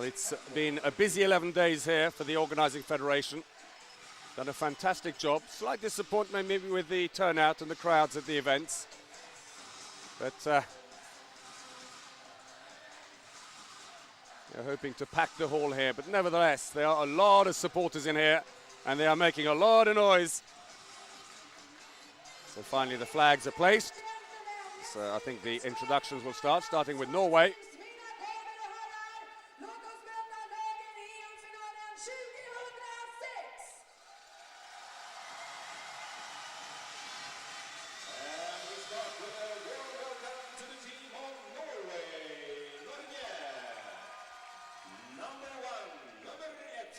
Well, it's been a busy 11 days here for the organising federation. Done a fantastic job. Slight disappointment maybe with the turnout and the crowds at the events. But they're hoping to pack the hall here. But nevertheless, there are a lot of supporters in here and they are making a lot of noise. So finally the flags are placed. So I think the introductions will start, starting with Norway.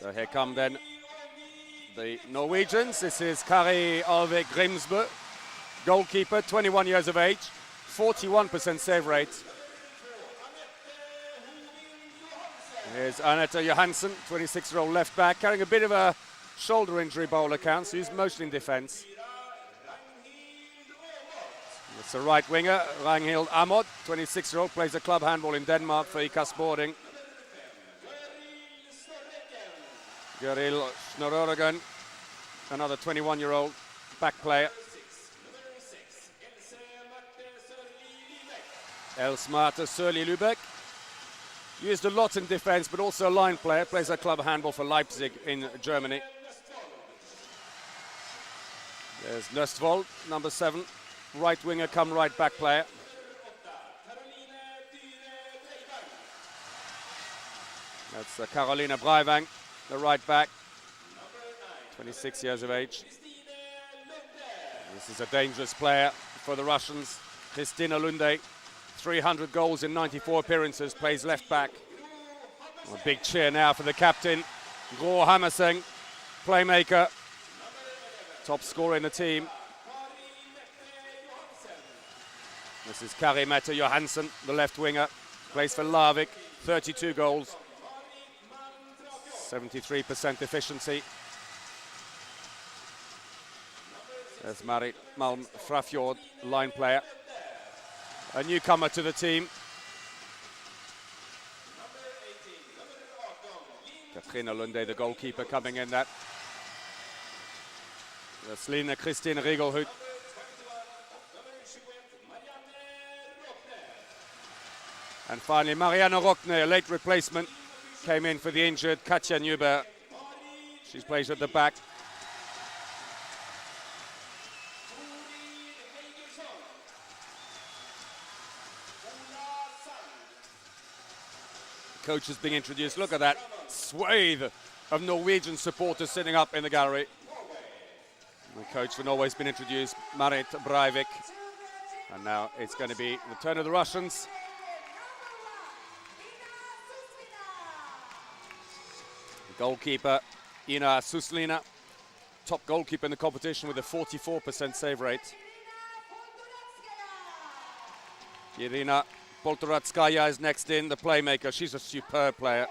So here come then the Norwegians. This is Kari Alvik Grimsbø, goalkeeper, 21 years of age, 41% save rate. Here's Anette Johansen, 26-year-old left back, carrying a bit of a shoulder injury by all accounts, so he's mostly in defence. It's the right winger, Ragnhild Amod, 26-year-old, plays a club handball in Denmark for IK Sporting. Geril Snororogan, another 21-year-old back player. Else Marte Sørli Lübeck, used a lot in defence, but also a line player, plays a club handball for Leipzig in Germany. There's Nøstvold, number 7, right winger come right back player. That's Carolina Breivang, the right back, 26 years of age. This is a dangerous player for the Russians. Kristina Lunde, 300 goals in 94 appearances, plays left back. A big cheer now for the captain, Gro Hammerseng, playmaker, top scorer in the team. This is Kari Mette Johansen, the left winger, plays for Larvik, 32 goals. 73% efficiency. There's Marit Malm Frafjord, line player. A newcomer to the team. Katrina Lunde, the goalkeeper, coming in that. That's Line Kristin Rigelhut. And finally, Marianne Rockne, a late replacement, came in for the injured Katja Newberg. She's plays at the back. The coach is being introduced. Look at that swathe of Norwegian supporters sitting up in the gallery. The coach for Norway has been introduced, Marit Breivik. And now it's going to be the turn of the Russians. Goalkeeper Ina Suslina, top goalkeeper in the competition with a 44% save rate. Irina Poltoratskaya is next in, the playmaker. She's a superb player.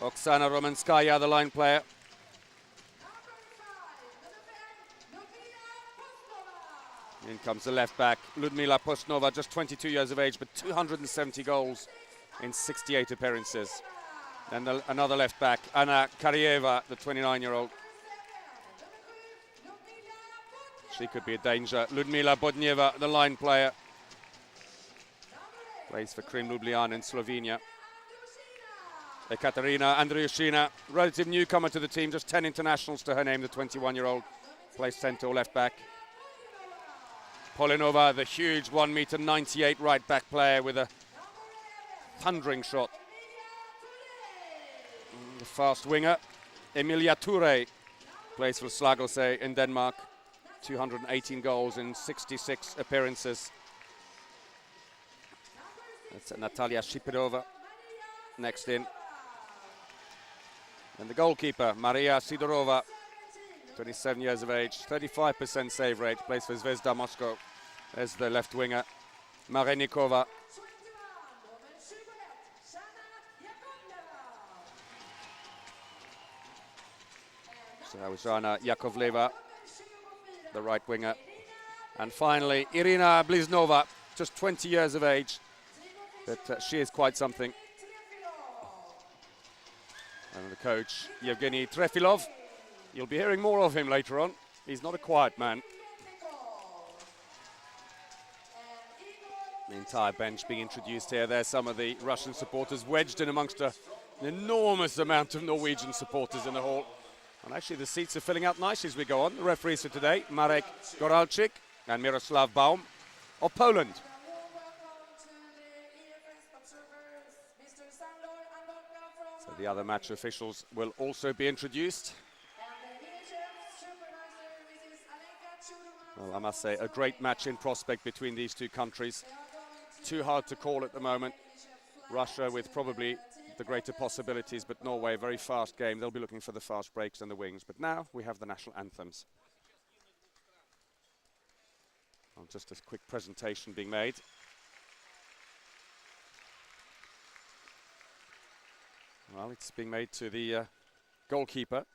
Oksana Romanskaya, the line player. In comes the left back, Ludmila Postnova, just 22 years of age, but 270 goals in 68 appearances. And another left back, Anna Karyeva, the 29-year-old. She could be a danger. Ludmila Bodnieva, the line player. Plays for Krim Ljubljana in Slovenia. Ekaterina Andriushina, relative newcomer to the team, just 10 internationals to her name, the 21-year-old. Plays centre or left back. Polinova, the huge 1.98 m right back player with a thundering shot. The fast winger, Emilia Toure, plays for Slagelse in Denmark. 218 goals in 66 appearances. That's Natalia Shipirova next in. And the goalkeeper, Maria Sidorova, 27 years of age, 35% save rate, plays for Zvezda Moscow. There's the left winger, Marenikova. So that was Rana Yakovleva, the right winger. And finally, Irina Bliznova, just 20 years of age, But she is quite something. And the coach, Yevgeny Trefilov, you'll be hearing more of him later on. He's not a quiet man. The entire bench being introduced here. There's some of the Russian supporters wedged in amongst an enormous amount of Norwegian supporters in the hall. And actually the seats are filling out nicely as we go on. The referees for today, Marek Goralczyk and Miroslav Baum of Poland. So the other match officials will also be introduced. Well, I must say, a great match in prospect between these two countries. Too hard to call at the moment. Russia with probably the greater possibilities, but Norway, a very fast game. They'll be looking for the fast breaks and the wings. But now we have the national anthems. Well, just a quick presentation being made. Well, it's being made to the goalkeeper,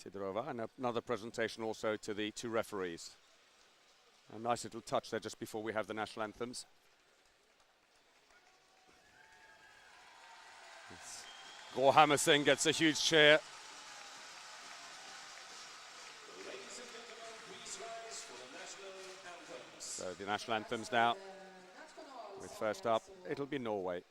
Sidorova, and another presentation also to the two referees. A nice little touch there just before we have the national anthems. Gro Hammerseng gets a huge cheer. So the national anthems now. With first up, it'll be Norway.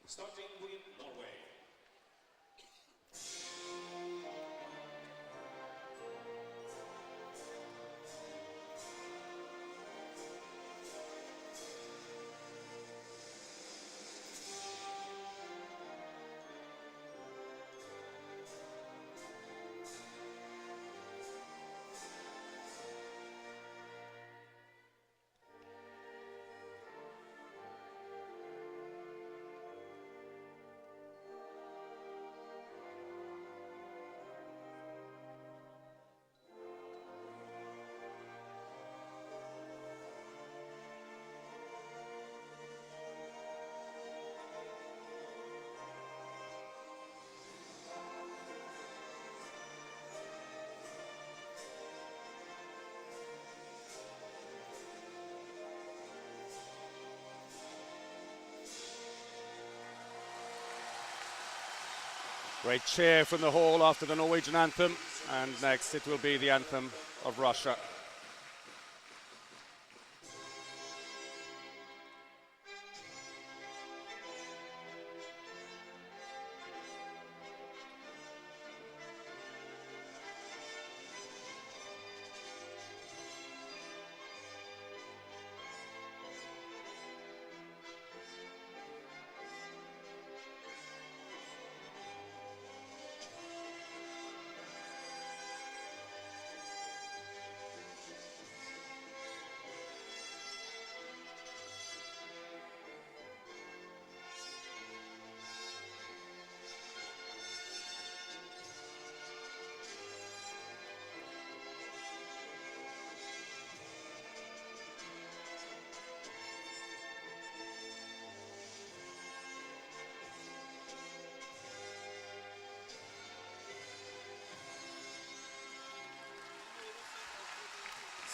Great cheer from the hall after the Norwegian anthem, and next it will be the anthem of Russia.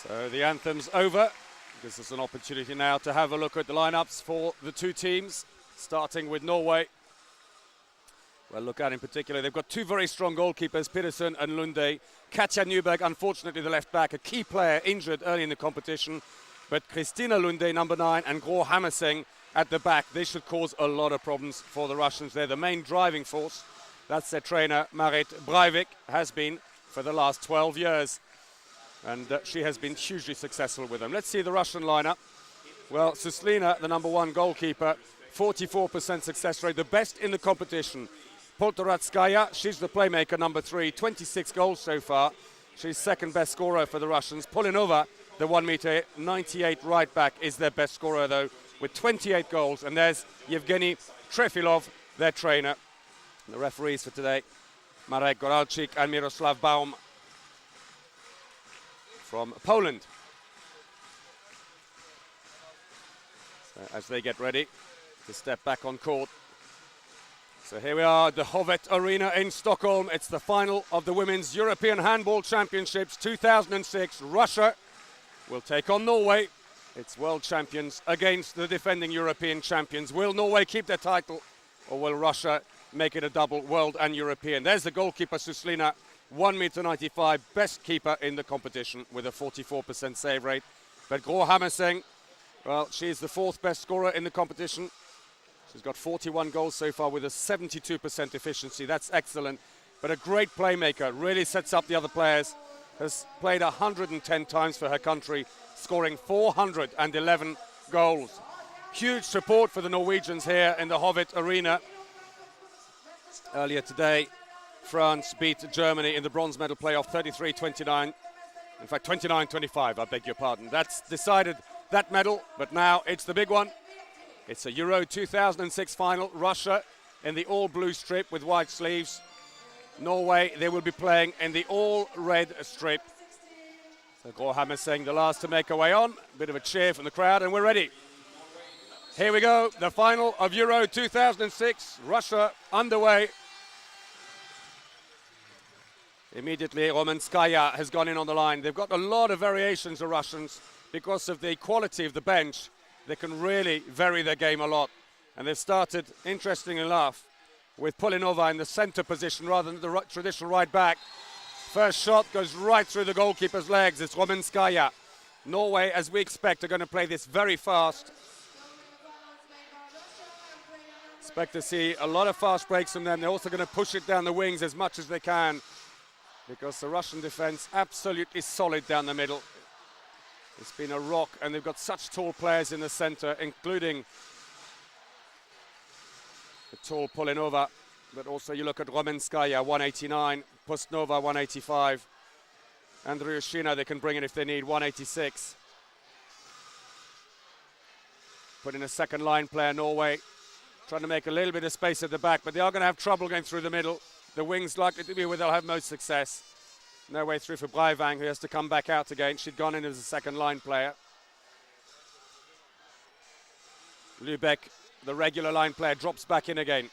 So the anthem's over. Gives us an opportunity now to have a look at the lineups for the two teams, starting with Norway. Well, look at in particular, they've got two very strong goalkeepers, Pedersen and Lunde. Katja Nyberg, unfortunately the left back, a key player, injured early in the competition. But Kristina Lunde, number 9, and Gro Hammerseng at the back. This should cause a lot of problems for the Russians. They're the main driving force. That's their trainer, Marit Breivik, has been for the last 12 years. And she has been hugely successful with them. Let's see the Russian lineup. Well, Suslina, the number 1 goalkeeper, 44% success rate, the best in the competition. Poltoratskaya, she's the playmaker, number 3, 26 goals so far. She's second best scorer for the Russians. Polinova, the 1m98 right back, is their best scorer though, with 28 goals. And there's Yevgeny Trefilov, their trainer. The referees for today, Marek Goralczyk and Miroslav Baum from Poland. So as they get ready to step back on court. So here we are, the Hovet Arena in Stockholm. It's the final of the Women's European Handball Championships 2006. Russia will take on Norway. It's world champions against the defending European champions. Will Norway keep their title, or will Russia make it a double world and European? There's the goalkeeper, Suslina, 1m95, best keeper in the competition with a 44% save rate. But Gro Hammerseng, well, she's the fourth best scorer in the competition. She's got 41 goals so far with a 72% efficiency. That's excellent. But a great playmaker, really sets up the other players. Has played 110 times for her country, scoring 411 goals. Huge support for the Norwegians here in the Hovet Arena. Earlier today, France beat Germany in the bronze medal playoff 33-29. In fact, 29-25, I beg your pardon. That's decided that medal, but now it's the big one. It's a Euro 2006 final. Russia in the all-blue strip with white sleeves. Norway, they will be playing in the all-red strip. So Gro Hammerseng, the last to make her way on. A bit of a cheer from the crowd, and we're ready. Here we go, the final of Euro 2006. Russia underway. Immediately, Romanskaya has gone in on the line. They've got a lot of variations, the Russians, because of the quality of the bench. They can really vary their game a lot. And they've started, interestingly enough, with Polinova in the center position rather than the traditional right back. First shot goes right through the goalkeeper's legs. It's Romanskaya. Norway, as we expect, are going to play this very fast. Expect to see a lot of fast breaks from them. They're also going to push it down the wings as much as they can, because the Russian defense absolutely solid down the middle. It's been a rock, and they've got such tall players in the center, including the tall Polinova. But also you look at Romanskaya, 189, Postnova, 185. Andriushina they can bring in if they need, 186. Put in a second line player, Norway, trying to make a little bit of space at the back, but they are going to have trouble going through the middle. The wings likely to be where they'll have most success. No way through for Breivang, who has to come back out again. She'd gone in as a second line player. Lübeck, the regular line player, drops back in again.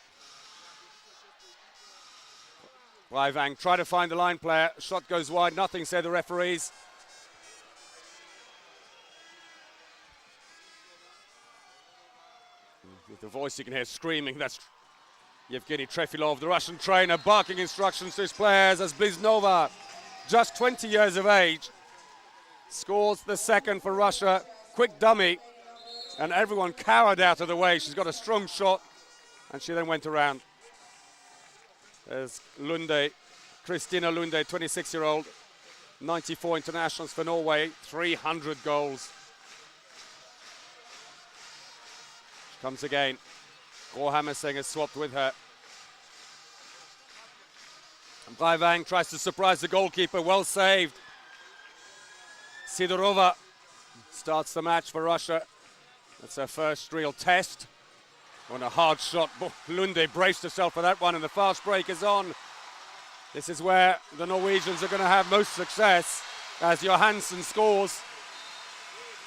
Breivang try to find the line player. Shot goes wide, nothing, say the referees. With the voice you can hear screaming, that's Yevgeny Trefilov, the Russian trainer, barking instructions to his players as Bliznova, just 20 years of age, scores the second for Russia. Quick dummy, and everyone cowered out of the way. She's got a strong shot, and she then went around. There's Lunde, Christina Lunde, 26-year-old, 94 internationals for Norway, 300 goals. She comes again. Gro Hammerseng has swapped with her. Breivang tries to surprise the goalkeeper, well saved. Sidorova starts the match for Russia. That's her first real test. On a hard shot, Lunde braced herself for that one, and the fast break is on. This is where the Norwegians are going to have most success, as Johansen scores,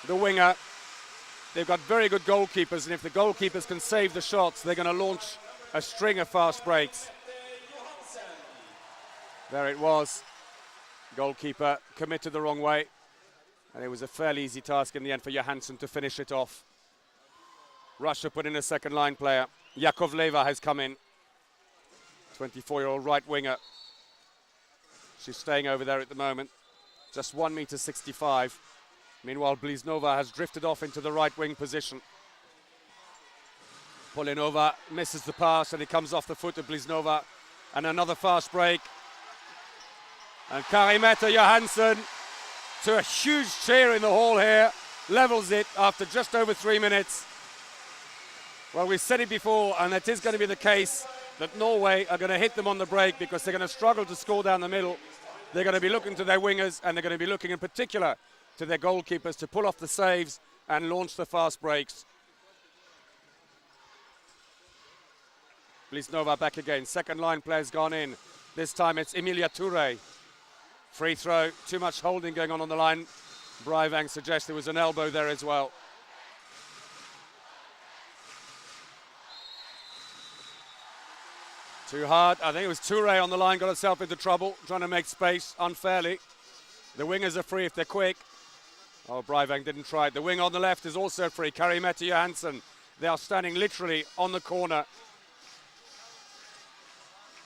the winger. They've got very good goalkeepers, and if the goalkeepers can save the shots, they're going to launch a string of fast breaks. There it was. Goalkeeper committed the wrong way, and it was a fairly easy task in the end for Johansen to finish it off. Russia put in a second line player. Yakovleva has come in. 24-year-old right winger. She's staying over there at the moment. Just 1m65. Meanwhile, Bliznova has drifted off into the right wing position. Polinova misses the pass, and it comes off the foot of Bliznova. And another fast break. And Karimeta Johansen, to a huge cheer in the hall here, levels it after just over 3 minutes. Well, we've said it before, and it is going to be the case that Norway are going to hit them on the break, because they're going to struggle to score down the middle. They're going to be looking to their wingers, and they're going to be looking in particular to their goalkeepers to pull off the saves and launch the fast breaks. Bliznova back again. Second line player's gone in. This time it's Emilia Toure. Free throw. Too much holding going on the line. Breivang suggests there was an elbow there as well. Too hard. I think it was Toure on the line, got herself into trouble, trying to make space unfairly. The wingers are free if they're quick. Oh, Breivang didn't try it. The wing on the left is also free. Kari-Mette Johansen. They are standing literally on the corner.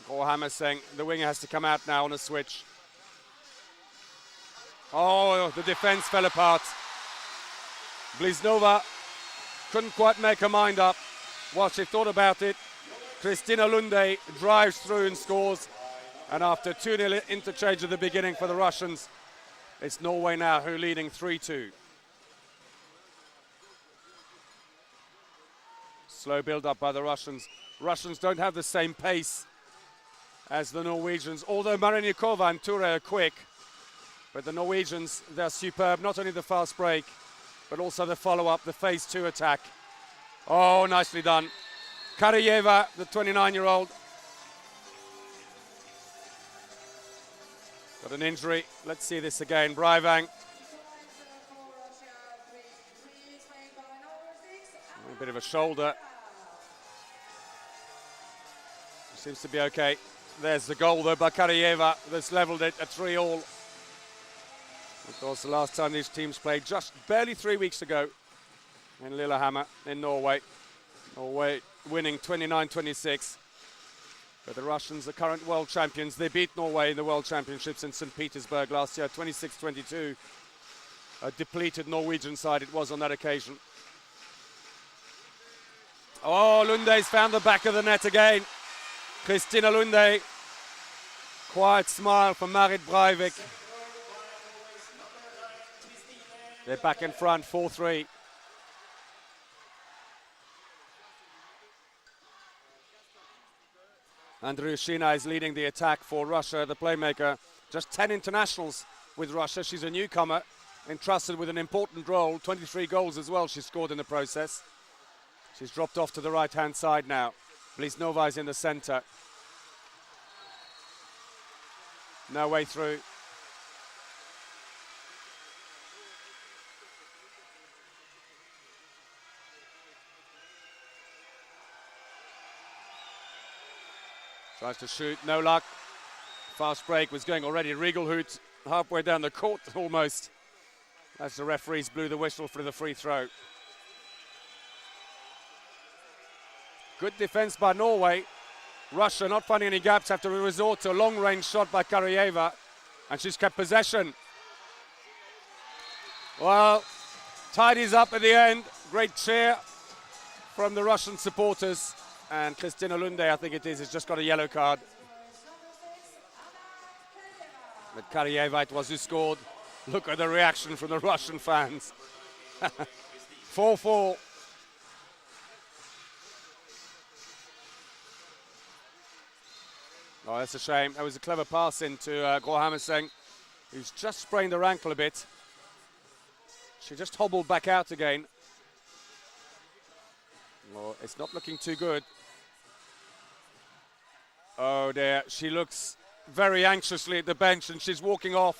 Gro Hammerseng, the winger has to come out now on a switch. Oh, the defense fell apart. Bliznova couldn't quite make her mind up while she thought about it. Kristina Lunde drives through and scores. And after 2-0 interchange at the beginning for the Russians, it's Norway now who are leading 3-2. Slow build-up by the Russians. Russians don't have the same pace as the Norwegians, although Marinikova and Ture are quick. But the Norwegians, they're superb, not only the fast break, but also the follow-up, the phase 2 attack. Oh, nicely done. Karajeva, the 29-year-old. Got an injury. Let's see this again. Breivang. A bit of a shoulder. Seems to be okay. There's the goal though by Karajeva that's leveled it at 3-3. Of course, the last time these teams played just barely 3 weeks ago in Lillehammer in Norway. Norway winning 29-26. But the Russians, the current world champions, they beat Norway in the World Championships in St. Petersburg last year, 26-22. A depleted Norwegian side it was on that occasion. Oh, Lunde's found the back of the net again. Kristina Lunde. Quiet smile from Marit Breivik. They're back in front, 4-3. Andriushina is leading the attack for Russia, the playmaker. Just 10 internationals with Russia. She's a newcomer, entrusted with an important role. 23 goals as well she scored in the process. She's dropped off to the right-hand side now. Bliznova is in the center. No way through. Tries to shoot, no luck. Fast break was going already. Riegelhout halfway down the court almost. As the referees blew the whistle for the free throw. Good defense by Norway. Russia not finding any gaps after a resort to a long-range shot by Karajeva. And she's kept possession. Well, tidies up at the end. Great cheer from the Russian supporters. And Kristina Lunde, I think it is, has just got a yellow card. But Karajeva, it was who scored. Look at the reaction from the Russian fans. 4-4. Oh, that's a shame. That was a clever pass into Gro Hammerseng, who's just sprained her ankle a bit. She just hobbled back out again. Well, it's not looking too good. Oh dear, she looks very anxiously at the bench and she's walking off.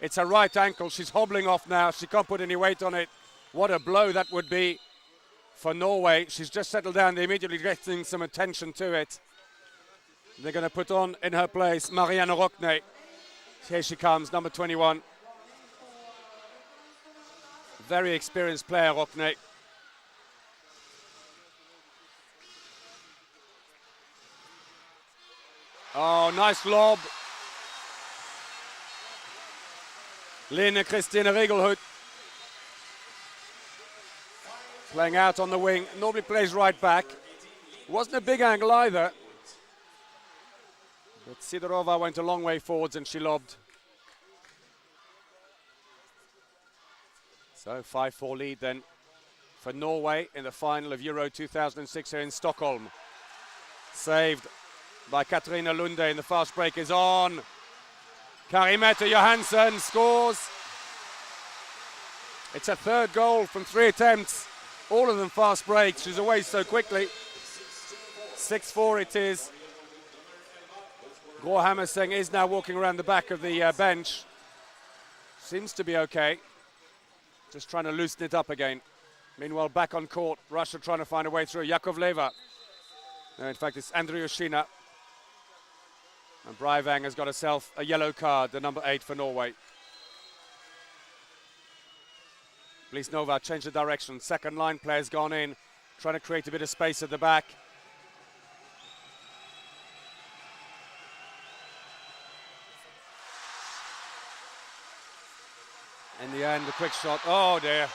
It's her right ankle, she's hobbling off now. She can't put any weight on it. What a blow that would be for Norway. She's just settled down, they're immediately getting some attention to it. They're going to put on in her place Marianne Rockne. Here she comes, number 21. Very experienced player, Rockne. Oh, nice lob. Lene Christine Riegelhout. Playing out on the wing. Normally plays right back. Wasn't a big angle either. But Sidorova went a long way forwards and she lobbed. So 5-4 lead then for Norway in the final of Euro 2006 here in Stockholm. Saved by Katarina Lunde, and the fast break is on. Kari-Mette Johansen scores. It's a third goal from 3 attempts. All of them fast breaks. She's away so quickly. 6-4 it is. Gro Hammerseng is now walking around the back of the bench. Seems to be okay. Just trying to loosen it up again. Meanwhile, back on court, Russia trying to find a way through. Yakovleva. No, in fact, it's Andriushina. And Breivang has got herself a yellow card, the number 8 for Norway. Blisnova changed the direction. Second line player's gone in, trying to create a bit of space at the back. In the end, the quick shot. Oh dear.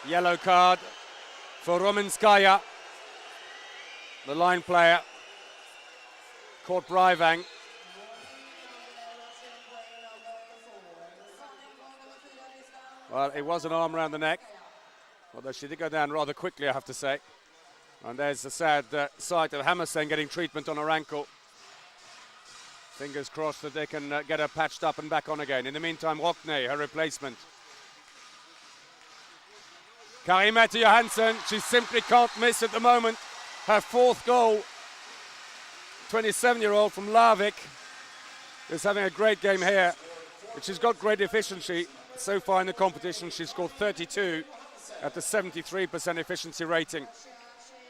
Yellow card for Romanskaya, the line player. Caught Breivang. Well, it was an arm around the neck, although she did go down rather quickly, I have to say. And there's the sad sight of Hammersen getting treatment on her ankle. Fingers crossed that they can get her patched up and back on again. In the meantime, Rockne, her replacement. Karimette Johansson, she simply can't miss at the moment. Her fourth goal. 27-year-old from Larvik is having a great game here. But she's got great efficiency. So far in the competition, she's scored 32 at the 73% efficiency rating.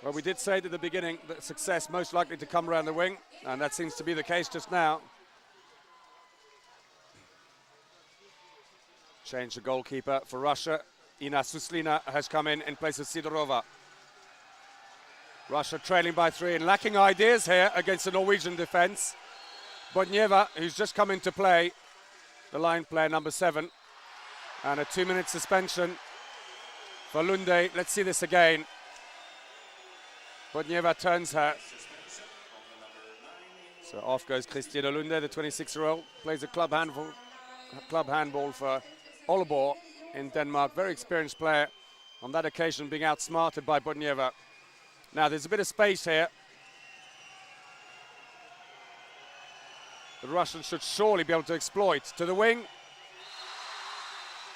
Well, we did say at the beginning that success most likely to come around the wing, and that seems to be the case just now. Change the goalkeeper for Russia. Ina Suslina has come in place of Sidorova. Russia trailing by 3 and lacking ideas here against the Norwegian defense. Bodnieva, who's just come into play, the line player number 7. And a 2-minute suspension for Lunde. Let's see this again. Bodnieva turns her. So off goes Christine Lunde, the 26-year-old. Plays a club handball for Aalborg in Denmark. Very experienced player. On that occasion being outsmarted by Bodnieva. Now there's a bit of space here. The Russians should surely be able to exploit. To the wing.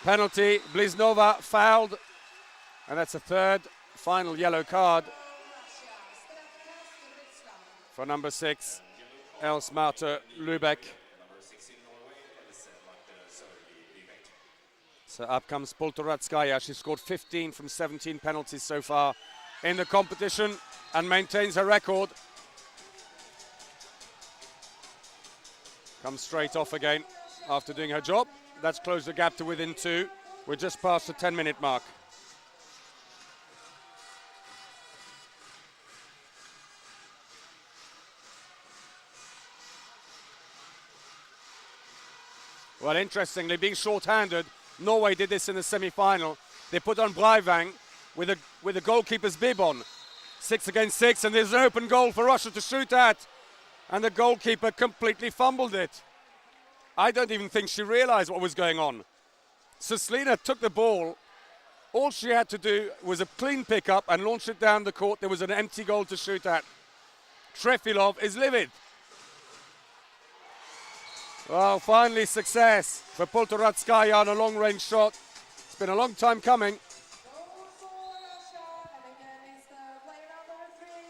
Penalty, Blisnova fouled, and that's a third, final yellow card for number 6, Els Marte Lübeck. So up comes Poltoratskaya. She scored 15 from 17 penalties so far in the competition and maintains her record. Comes straight off again after doing her job. That's closed the gap to within 2. We're just past the 10-minute mark. Well, interestingly, being short-handed, Norway did this in the semi-final. They put on Breivang with the goalkeeper's bib on. 6 against 6, and there's an open goal for Russia to shoot at. And the goalkeeper completely fumbled it. I don't even think she realized what was going on. Suslina took the ball. All she had to do was a clean pickup and launch it down the court. There was an empty goal to shoot at. Trefilov is livid. Well, finally success for Poltoratskaya on a long-range shot. It's been a long time coming.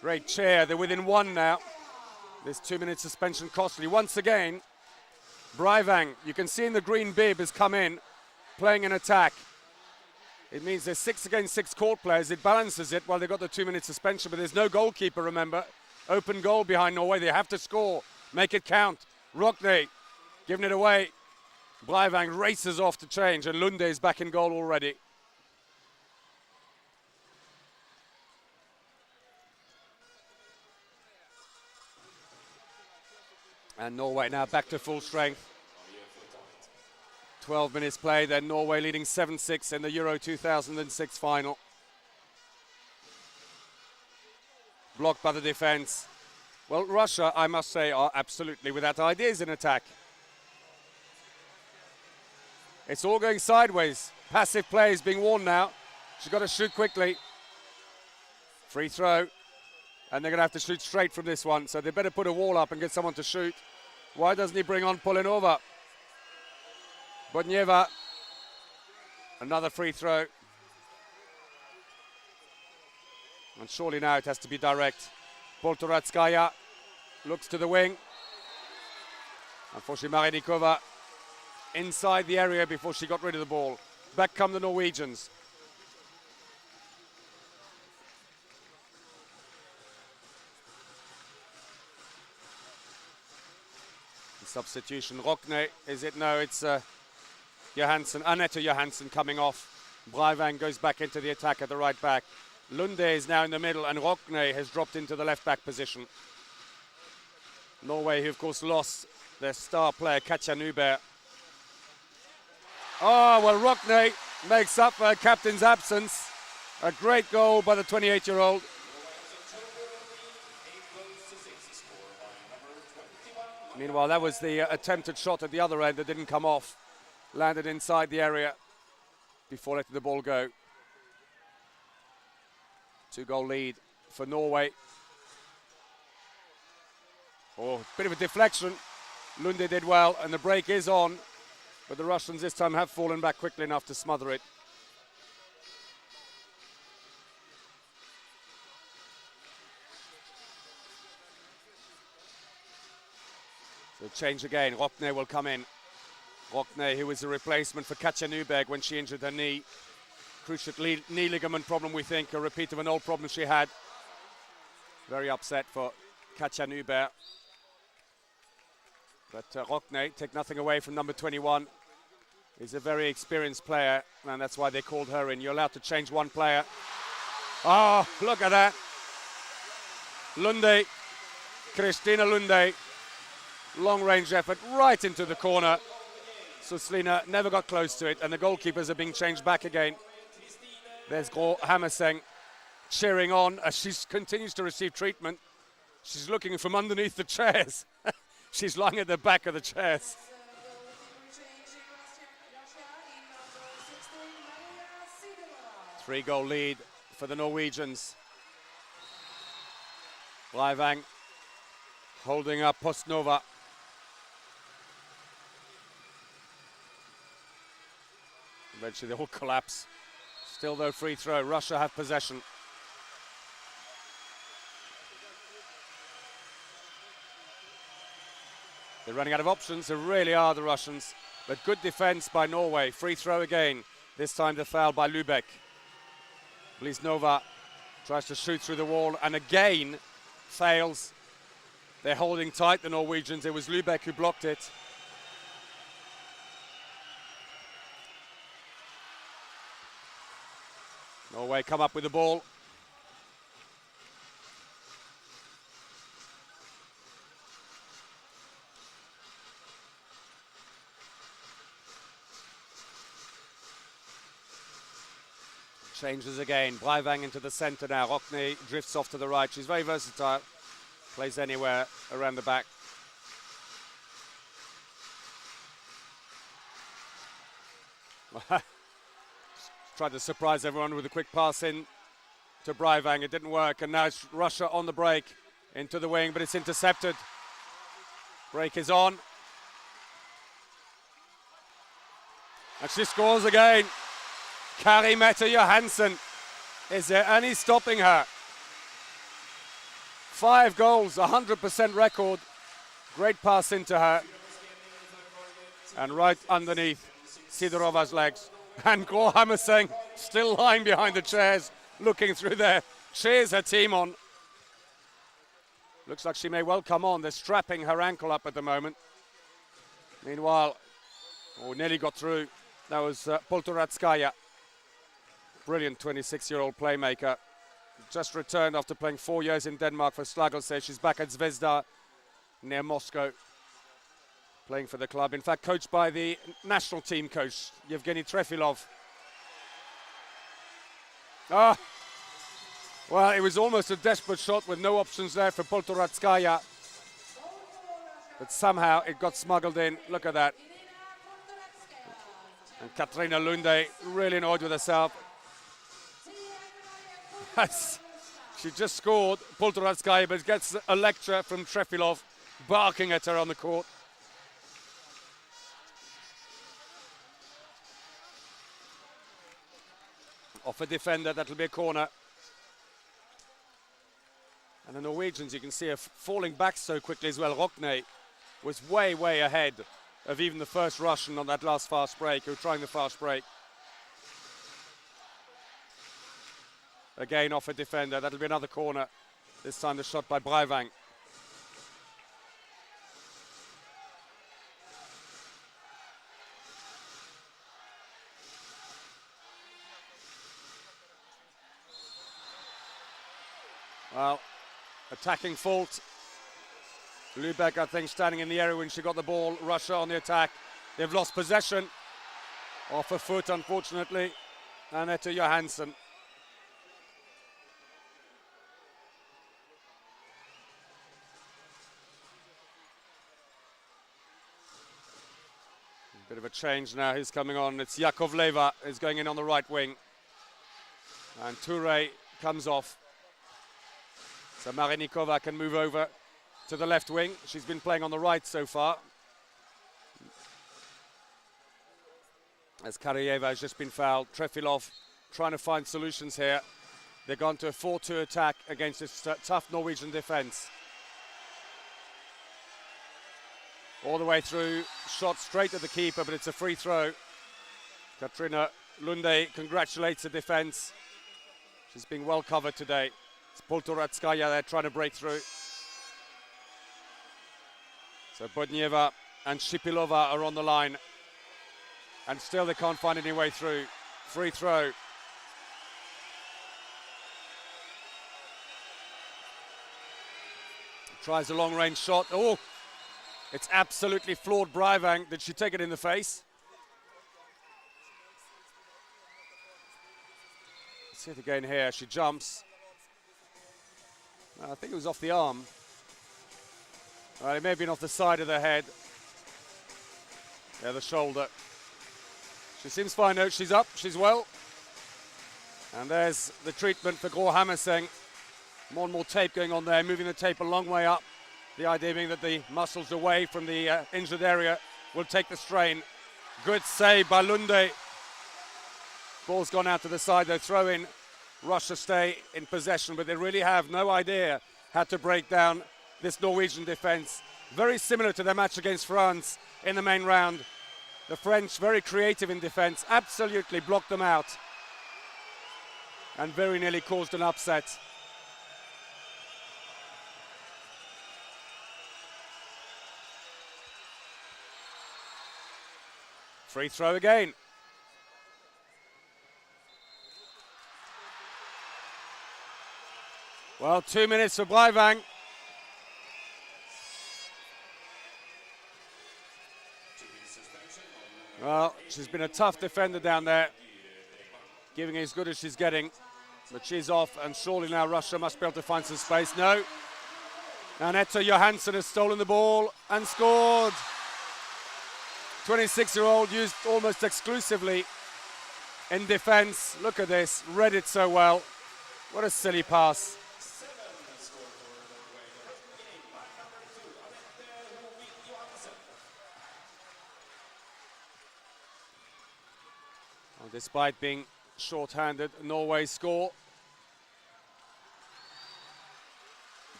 Great chair. They're within 1 now. This 2-minute suspension costly. Once again, Breivang, you can see in the green bib, has come in, playing an attack. It means there's 6 against 6 court players. It balances it while they've got the 2-minute suspension, but there's no goalkeeper, remember. Open goal behind Norway. They have to score, make it count. Rockne giving it away. Breivang races off to change, and Lunde is back in goal already. And Norway now back to full strength. 12 minutes play, then Norway leading 7-6 in the Euro 2006 final. Blocked by the defense. Well, Russia, I must say, are absolutely without ideas in attack. It's all going sideways. Passive play is being worn now. She's got to shoot quickly. Free throw. And they're going to have to shoot straight from this one, so they better put a wall up and get someone to shoot. Why doesn't he bring on Polinova? Bodnieva. Another free throw. And surely now it has to be direct. Poltoratskaya looks to the wing. Unfortunately, Marenikova inside the area before she got rid of the ball. Back come the Norwegians. The substitution, Rockne, is it? No, it's Annette Johansson coming off. Breivang goes back into the attack at the right back. Lunde is now in the middle, and Rockne has dropped into the left back position. Norway, who of course lost their star player Katja Nyberg. Oh, well, Rockne makes up for her captain's absence. A great goal by the 28-year-old. Meanwhile, that was the attempted shot at the other end that didn't come off. Landed inside the area before letting the ball go. 2-goal lead for Norway. Oh, bit of a deflection. Lunde did well, and the break is on. But the Russians this time have fallen back quickly enough to smother it. So change again. Rockne will come in. Rockne, who was a replacement for Katja Nyberg when she injured her knee. Cruciate knee ligament problem, we think, a repeat of an old problem she had. Very upset for Katja Nyberg. But Rockne, take nothing away from number 21. He's a very experienced player, and that's why they called her in. You're allowed to change one player. Oh, look at that. Lunde, Kristina Lunde. Long-range effort right into the corner. Suslina never got close to it, and the goalkeepers are being changed back again. There's Gro Hammerseng cheering on as she continues to receive treatment. She's looking from underneath the chairs. She's lying at the back of the chairs. Three-goal lead for the Norwegians. Breivang holding up Postnova. Eventually they all collapse. Still though, free throw. Russia have possession. They're running out of options. They really are, the Russians. But good defense by Norway. Free throw again. This time the foul by Lübeck. Blisnova tries to shoot through the wall and again fails. They're holding tight, the Norwegians. It was Lübeck who blocked it. Norway come up with the ball. Changes again. Breivang into the center now. Rockne drifts off to the right. She's very versatile. Plays anywhere around the back. Tried to surprise everyone with a quick pass in to Breivang. It didn't work, and now it's Russia on the break into the wing, but it's intercepted. Break is on. And she scores again. Kari Mette Johansson. Is there any stopping her? 5 goals, 100% record. Great pass into her. And right underneath Sidorova's legs. And Gro Hammerseng still lying behind the chairs, looking through there. Cheers her team on. Looks like she may well come on. They're strapping her ankle up at the moment. Meanwhile, nearly got through. That was Poltoratskaya. Brilliant 26-year-old playmaker. Just returned after playing 4 years in Denmark for Slagelse. She's back at Zvezda near Moscow, playing for the club. In fact, coached by the national team coach, Yevgeny Trefilov. Ah, well, it was almost a desperate shot with no options there for Poltoratskaya. But somehow it got smuggled in. Look at that. And Katrina Lunde really annoyed with herself. She just scored, Poltoratskaya, but gets a lecture from Trefilov, barking at her on the court. Off a defender, that'll be a corner. And the Norwegians, you can see, are falling back so quickly as well. Rockne was way, way ahead of even the first Russian on that last fast break, who were trying the fast break. Again, off a defender, that'll be another corner. This time the shot by Breivang. Well, attacking fault. Lübeck, I think, standing in the area when she got the ball. Russia on the attack. They've lost possession. Off her foot, unfortunately. Annette Johansson. Bit of a change now. He's coming on. It's Yakovleva who's going in on the right wing. And Touré comes off. So Marinikova can move over to the left wing. She's been playing on the right so far. As Karayeva has just been fouled. Trefilov trying to find solutions here. They've gone to a 4-2 attack against this tough Norwegian defense. All the way through, shot straight at the keeper, but it's a free throw. Katrina Lunde congratulates the defense. She's been well covered today. It's Poltoratskaya there trying to break through. So Bodnieva and Shipilova are on the line. And still they can't find any way through. Free throw. Tries a long-range shot. Oh! It's absolutely flawed Breivang. Did she take it in the face? See it again here. She jumps. I think it was off the arm. It may have been off the side of the head. Yeah, the shoulder. She seems fine though. She's up. She's well. And there's the treatment for Gro Hammerseng. More and more tape going on there. Moving the tape a long way up. The idea being that the muscles away from the injured area will take the strain. Good save by Lunde. Ball's gone out to the side. They throw in. Russia stay in possession, but they really have no idea how to break down this Norwegian defense. Very similar to their match against France in the main round. The French very creative in defense, absolutely blocked them out and very nearly caused an upset. Free throw again. Well, 2 minutes for Breivang. Well, she's been a tough defender down there, giving as good as she's getting. But she's off, and surely now Russia must be able to find some space. No. Annette Johansson has stolen the ball and scored. 26-year-old used almost exclusively in defense. Look at this, read it so well. What a silly pass. Well, despite being short-handed, Norway score.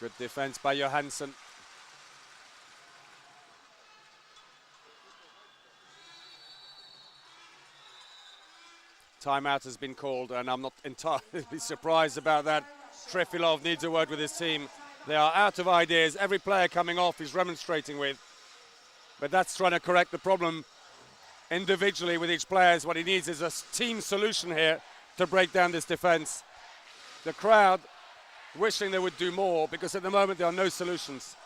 Good defense by Johansson. Timeout has been called, and I'm not entirely surprised about that. Trefilov needs a word with his team. They are out of ideas. Every player coming off is remonstrating with. But that's trying to correct the problem individually with each player. What he needs is a team solution here to break down this defense. The crowd wishing they would do more, because at the moment there are no solutions.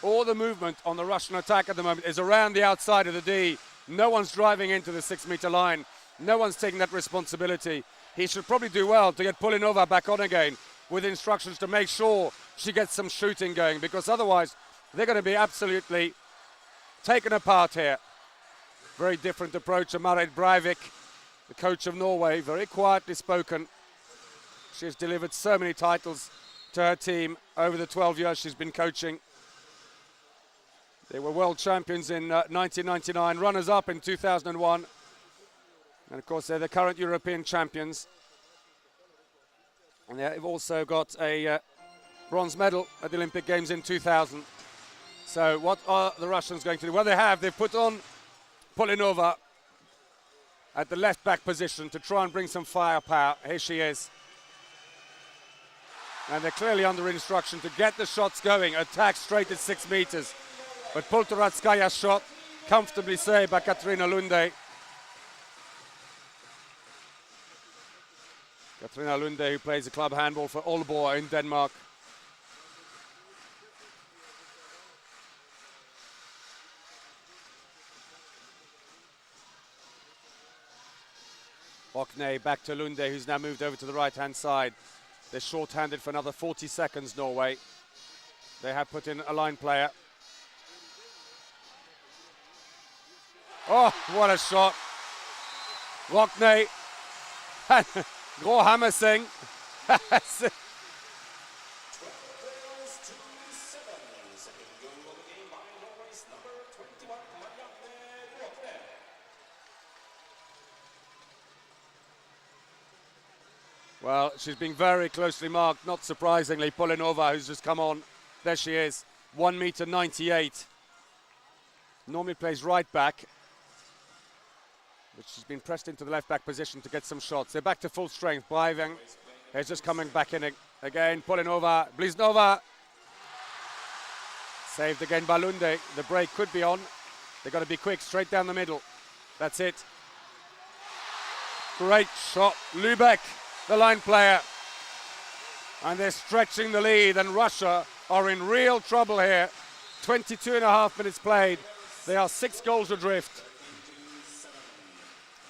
All the movement on the Russian attack at the moment is around the outside of the D. No one's driving into the 6-meter line. No one's taking that responsibility. He should probably do well to get Pulinova back on again with instructions to make sure she gets some shooting going, because otherwise they're going to be absolutely taken apart here. Very different approach to Marit Breivik, the coach of Norway, very quietly spoken. She has delivered so many titles to her team over the 12 years she's been coaching. They were world champions in 1999, runners-up in 2001. And of course, they're the current European champions. And they've also got a bronze medal at the Olympic Games in 2000. So what are the Russians going to do? Well, they've put on Pulinova at the left-back position to try and bring some firepower. Here she is. And they're clearly under instruction to get the shots going, attack straight at 6 meters. But Poltoratskaya's shot comfortably saved by Katrina Lunde. Katrina Lunde, who plays the club handball for Aalborg in Denmark. Okne back to Lunde, who's now moved over to the right-hand side. They're short-handed for another 40 seconds, Norway. They have put in a line player. Oh, what a shot. Okne. Grå Hammerseng. Well, she's being very closely marked, not surprisingly. Polinova, who's just come on. There she is, 1.98 meters. Normally plays right back, but she's been pressed into the left back position to get some shots. They're back to full strength. Breivang is just coming back in again. Polinova, Bliznova. Saved again by Lunde. The break could be on. They've got to be quick, straight down the middle. That's it. Great shot. Lübeck, the line player. And they're stretching the lead, and Russia are in real trouble here. 22.5 minutes played. They are 6 goals adrift.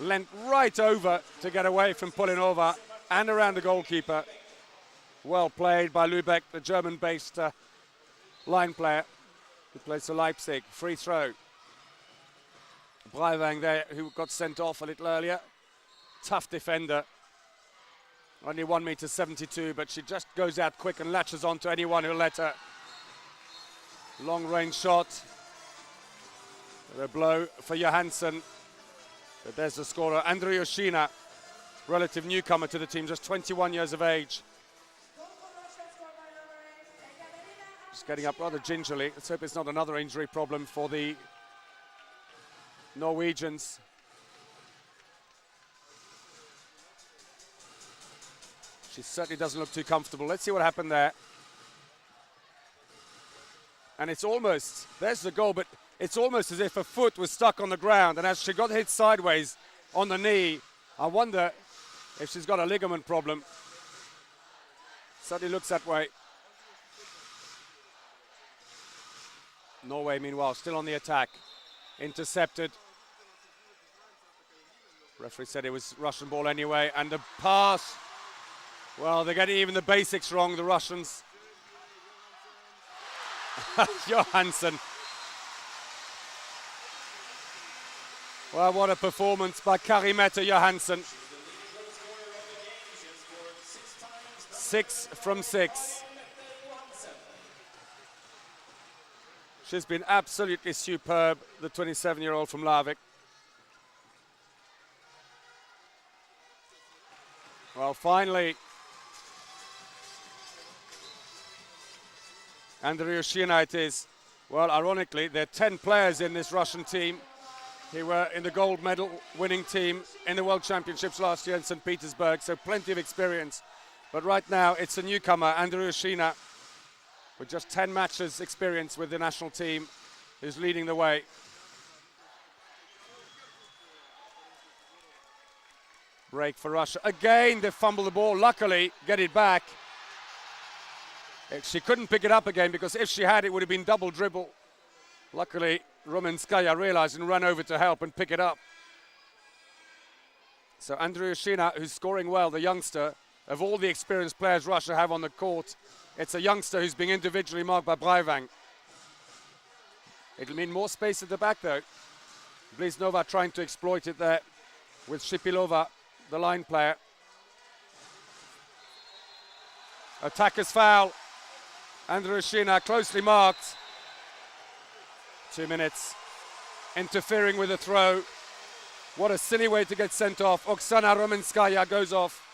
Leant right over to get away from Polinova and around the goalkeeper. Well played by Lübeck, the German-based line player who plays for Leipzig. Free throw. Breivang there, who got sent off a little earlier. Tough defender. Only 1.72 meters, but she just goes out quick and latches on to anyone who'll let her. Long range shot. The blow for Johansson. But there's the scorer, Andriushina, relative newcomer to the team, just 21 years of age. Just getting up rather gingerly. Let's hope it's not another injury problem for the Norwegians. She certainly doesn't look too comfortable. Let's see what happened there. And it's almost, there's the goal, but it's almost as if her foot was stuck on the ground, and as she got hit sideways on the knee, I wonder if she's got a ligament problem. Certainly looks that way. Norway, meanwhile, still on the attack. Intercepted. Referee said it was Russian ball anyway, and the pass. Well, they're getting even the basics wrong, the Russians. Johansson. Well, what a performance by Kari-Mette Johansson. 6 from 6. She's been absolutely superb, the 27-year-old from Larvik. Well, finally, Andriushina it is. Well, ironically, there are 10 players in this Russian team who were in the gold medal winning team in the World Championships last year in St. Petersburg, so plenty of experience. But right now, it's a newcomer, Andriushina, with just 10 matches experience with the national team, who's leading the way. Break for Russia. Again, they fumble the ball. Luckily, get it back. She couldn't pick it up again, because if she had, it would have been double dribble. Luckily, Rumenskaya realized and ran over to help and pick it up. So Andriushina, who's scoring well, the youngster, of all the experienced players Russia have on the court, it's a youngster who's being individually marked by Breivang. It'll mean more space at the back, though. Bliznova trying to exploit it there with Shipilova, the line player. Attacker's foul. Andriushina closely marked. 2 minutes. Interfering with the throw. What a silly way to get sent off. Oksana Rumenskaya goes off.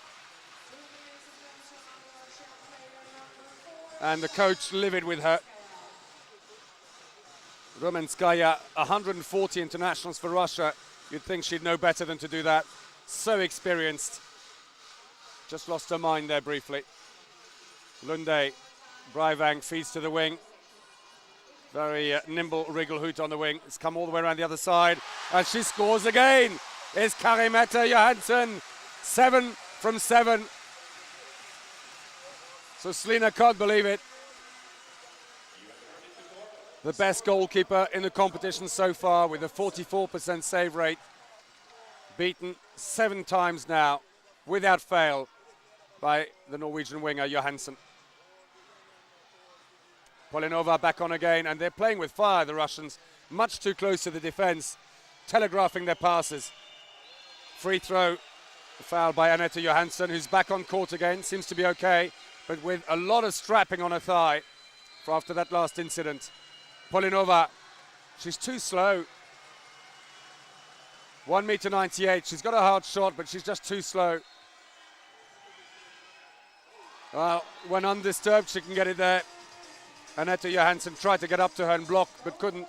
And the coach livid with her. Rumenskaya, 140 internationals for Russia. You'd think she'd know better than to do that. So experienced. Just lost her mind there briefly. Lunde, Breivang feeds to the wing. Very nimble Wrigglehut on the wing. It's come all the way around the other side. And she scores again. It's Kari-Mette Johansson. 7 from 7. So Selina can't believe it. The best goalkeeper in the competition so far with a 44% save rate. Beaten 7 times now, without fail, by the Norwegian winger Johansen. Polinova back on again, and they're playing with fire, the Russians. Much too close to the defense, telegraphing their passes. Free throw, foul by Anette Johansen, who's back on court again, seems to be okay, but with a lot of strapping on her thigh for after that last incident. Polinova, she's too slow. 1.98 m, she's got a hard shot, but she's just too slow. Well, when undisturbed, she can get it there. Anette Johansen tried to get up to her and block, but couldn't.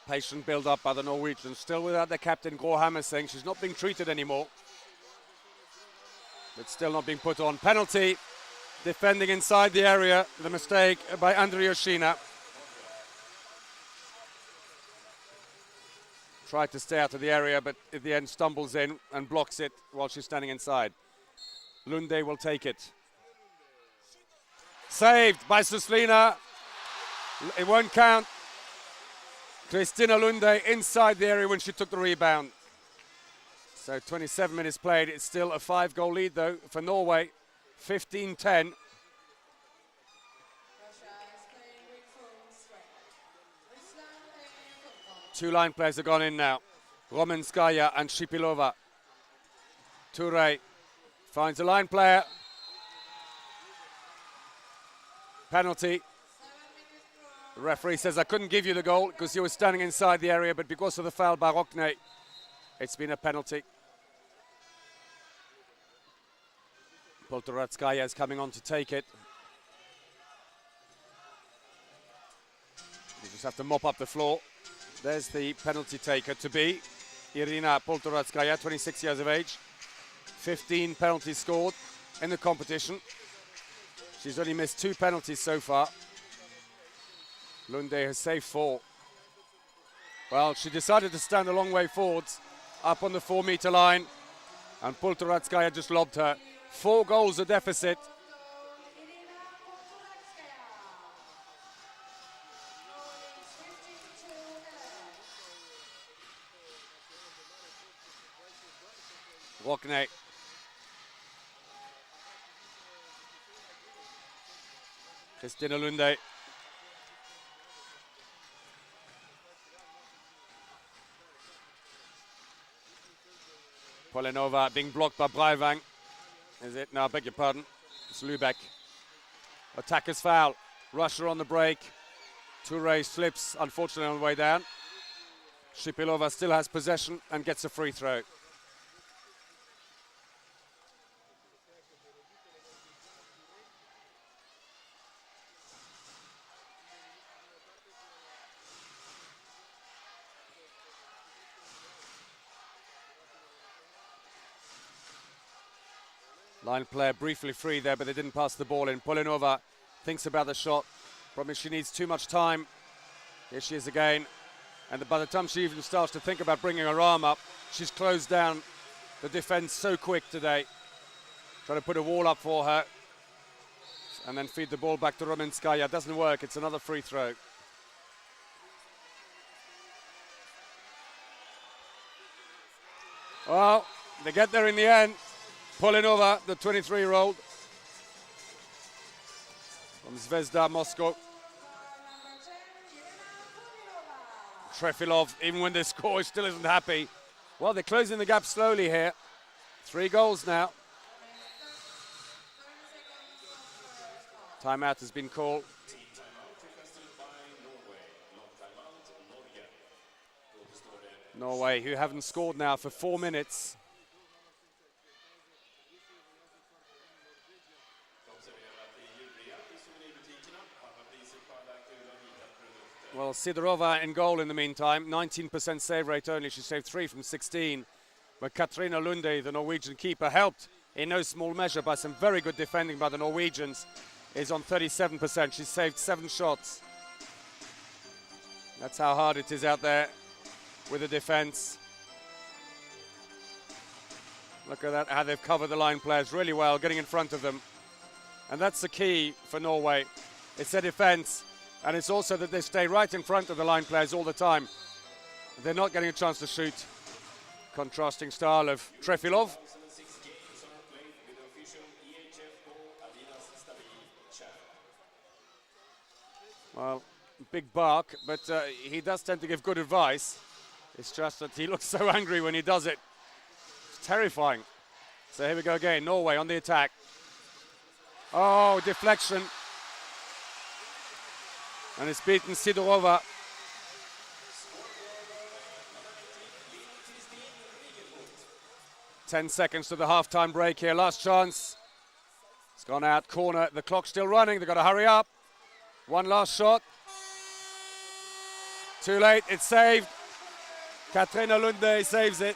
Patient build-up by the Norwegians, still without their captain Gro Hammerseng. She's not being treated anymore, but still not being put on. Penalty, defending inside the area, the mistake by Andrioshina. Tried to stay out of the area, but at the end stumbles in and blocks it while she's standing inside. Lunde will take it. Saved by Suslina. It won't count. Kristina Lunde inside the area when she took the rebound. So 27 minutes played. It's still a 5-goal lead though for Norway. 15-10. 2 line players have gone in now. Romenskaya and Shipilova. Toure finds a line player. Penalty. The referee says, I couldn't give you the goal because you were standing inside the area, but because of the foul by Rockne, it's been a penalty. Poltoratskaya is coming on to take it. You just have to mop up the floor. There's the penalty taker to be. Irina Poltoratskaya, 26 years of age. 15 penalties scored in the competition. She's only missed 2 penalties so far. Lunde has saved 4. Well, she decided to stand a long way forwards, up on the 4-meter line, and Poltoratskaya just lobbed her. 4 goals a deficit. Rockne. Kristina Lunde. Polinova being blocked by Breivang. Is it? No, I beg your pardon. It's Lübeck. Attacker's foul. Russia on the break. Toure slips, unfortunately, on the way down. Shipilova still has possession and gets a free throw. Line player briefly free there, but they didn't pass the ball in. Polinova thinks about the shot. Probably she needs too much time. Here she is again. And by the time she even starts to think about bringing her arm up, she's closed down the defense so quick today. Trying to put a wall up for her. And then feed the ball back to Romenskaya. Doesn't work. It's another free throw. Well, they get there in the end. Polinova, the 23-year-old from Zvezda Moscow. Trefilov, even when they score, still isn't happy. Well, they're closing the gap slowly here. 3 goals now. Timeout has been called. Norway, who haven't scored now for 4 minutes. Well, Sidorova in goal in the meantime, 19% save rate only. She saved 3 from 16. But Katrina Lunde, the Norwegian keeper, helped in no small measure by some very good defending by the Norwegians, is on 37%. She's saved 7 shots. That's how hard it is out there with the defense. Look at that, how they've covered the line players really well, getting in front of them. And that's the key for Norway. It's their defense, and it's also that they stay right in front of the line players all the time. They're not getting a chance to shoot. Contrasting style of Trefilov. Well, big bark, but he does tend to give good advice. It's just that he looks so angry when he does it. It's terrifying. So here we go again, Norway on the attack. Oh, deflection. And it's beaten Sidorova. Ten seconds to the half-time break here. Last chance. It's gone out, corner. The clock's still running. They've got to hurry up. One last shot. Too late. It's saved. Katrina Lunde saves it.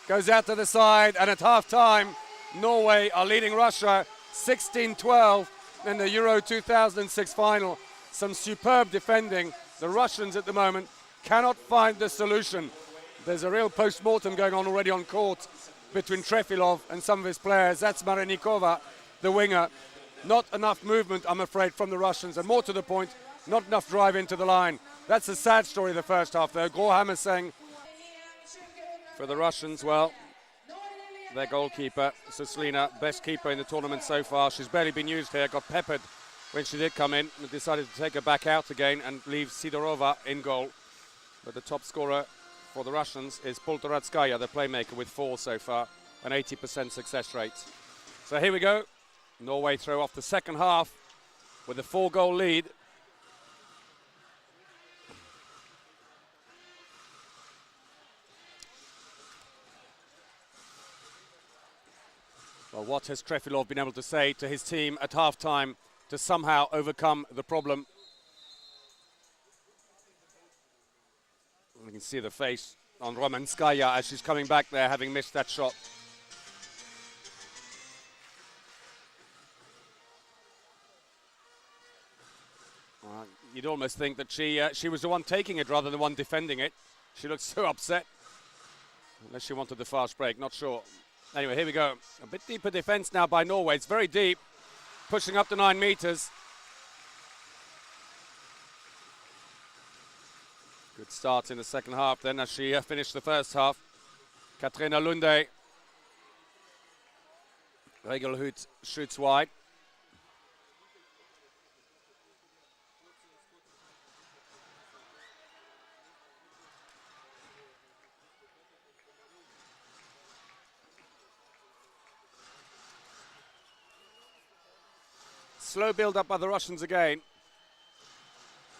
Goes out to the side. And at half-time, Norway are leading Russia 16-12 in the Euro 2006 final. Some superb defending. The Russians at the moment cannot find the solution. There's a real post-mortem going on already on court between Trefilov and some of his players. That's Marenikova, the winger. Not enough movement, I'm afraid, from the Russians, and more to the point, not enough drive into the line. That's a sad story of the first half, though. Grohammer saying for the Russians, well, their goalkeeper, Suslina, best keeper in the tournament so far. She's barely been used here, got peppered when she did come in, and decided to take her back out again and leave Sidorova in goal. But the top scorer for the Russians is Poltoratskaya, the playmaker, with 4 so far, an 80% success rate. So here we go. Norway throw off the second half with a 4-goal lead. Well, what has Trefilov been able to say to his team at half-time to somehow overcome the problem? You can see the face on Romanskaya as she's coming back there, having missed that shot. You'd almost think that she was the one taking it rather than the one defending it. She looks so upset. Unless she wanted the fast break, not sure. Anyway, here we go. A bit deeper defense now by Norway. It's very deep, pushing up to 9 meters. Good start in the second half then as she finished the first half. Katrina Lunde. Regelhut shoots wide. Slow build-up by the Russians again.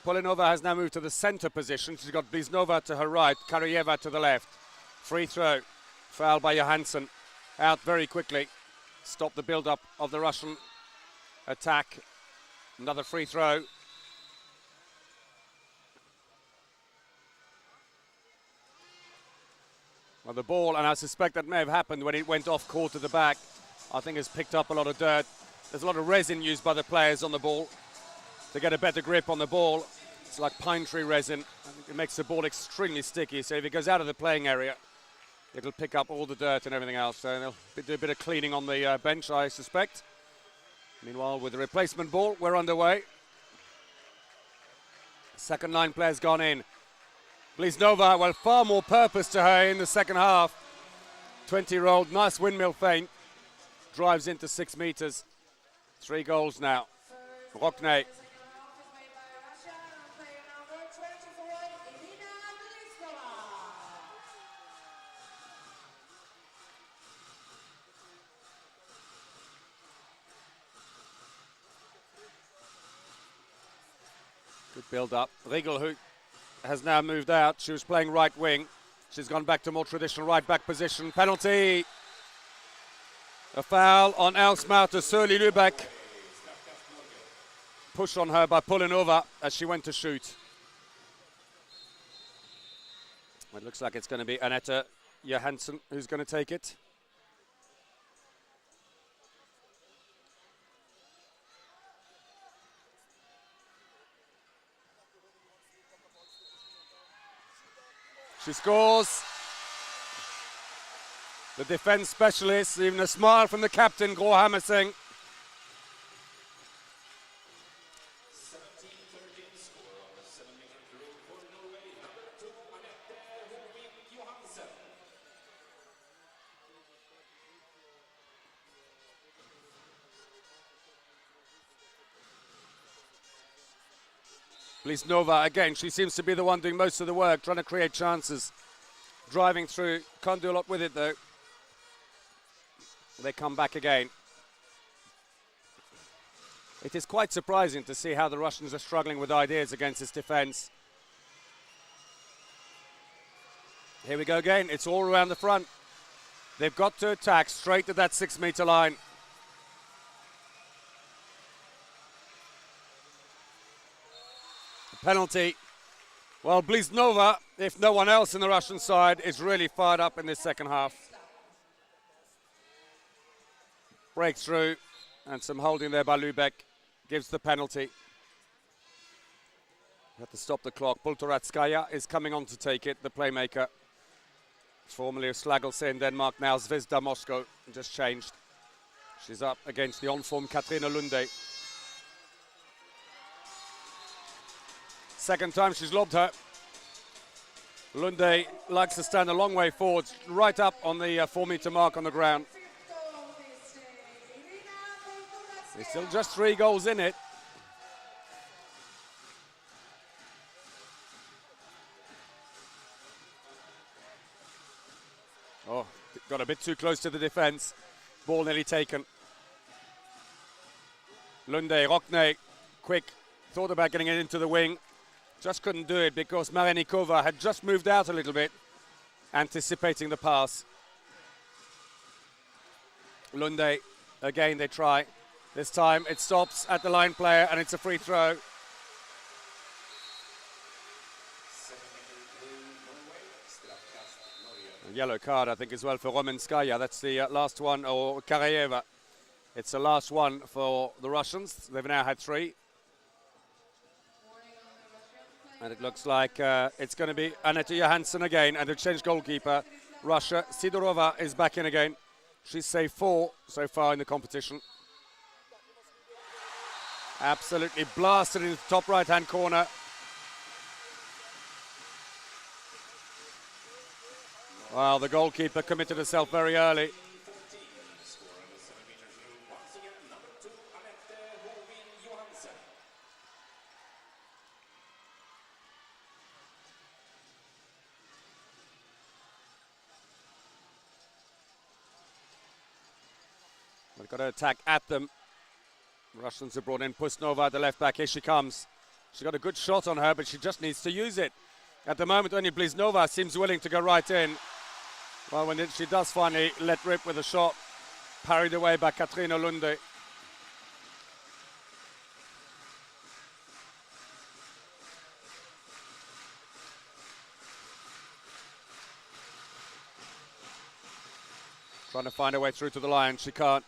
Polinova has now moved to the center position. She's got Bliznova to her right, Karyeva to the left. Free throw, foul by Johansson. Out very quickly. Stop the build-up of the Russian attack. Another free throw. Well, the ball, and I suspect that may have happened when it went off court to the back, I think has picked up a lot of dirt. There's a lot of resin used by the players on the ball to get a better grip on the ball. It's like pine tree resin. It makes the ball extremely sticky, so if it goes out of the playing area, it'll pick up all the dirt and everything else. So they'll do a bit of cleaning on the bench, I suspect. Meanwhile, with the replacement ball, we're underway. Second 9 players gone in. Bliznova, well, far more purpose to her in the second half. 20-year-old, nice windmill feint. Drives into 6 meters. 3 goals now. Rockney. Good build-up. Regelhut has now moved out. She was playing right wing. She's gone back to more traditional right-back position. Penalty. A foul on Elsmauter Sörli Lübeck. Push on her by Polinova as she went to shoot. It looks like it's going to be Anette Johansson who's going to take it. She scores. The defense specialist, even a smile from the captain, Gro Hammerseng. Nova again, she seems to be the one doing most of the work, trying to create chances. Driving through, can't do a lot with it though. They come back again. It is quite surprising to see how the Russians are struggling with ideas against this defense. Here we go again, it's all around the front. They've got to attack straight to that 6-meter line. Penalty. Well, Bliznova, if no one else in the Russian side, is really fired up in this second half. Breakthrough and some holding there by Lübeck gives the penalty. Have to stop the clock. Poltoratskaya is coming on to take it, the playmaker. Formerly of Slagelse in Denmark, now Zvezda Moscow, just changed. She's up against the on-form Katrina Lunde. Second time she's lobbed her. Lunde likes to stand a long way forward, right up on the 4-meter mark on the ground. There's still just 3 goals in it. Oh, got a bit too close to the defense. Ball nearly taken. Lunde, Rockne, quick, thought about getting it into the wing. Just couldn't do it because Marenikova had just moved out a little bit, anticipating the pass. Lunde, again they try. This time it stops at the line player and it's a free throw. A yellow card, I think, as well for Romenskaya. That's the last one, or Karayeva. It's the last one for the Russians. They've now had 3. And it looks like it's going to be Anette Johansson again, and the change goalkeeper, Russia. Sidorova is back in again. She's saved 4 so far in the competition. Absolutely blasted in the top right-hand corner. Well, the goalkeeper committed herself very early. They've got to attack at them. Russians have brought in Pusnova, the left back. Here she comes. She's got a good shot on her, but she just needs to use it. At the moment, only Bliznova seems willing to go right in. Well, when she does finally let rip with a shot, parried away by Katrina Lunde. Trying to find her way through to the line, she can't.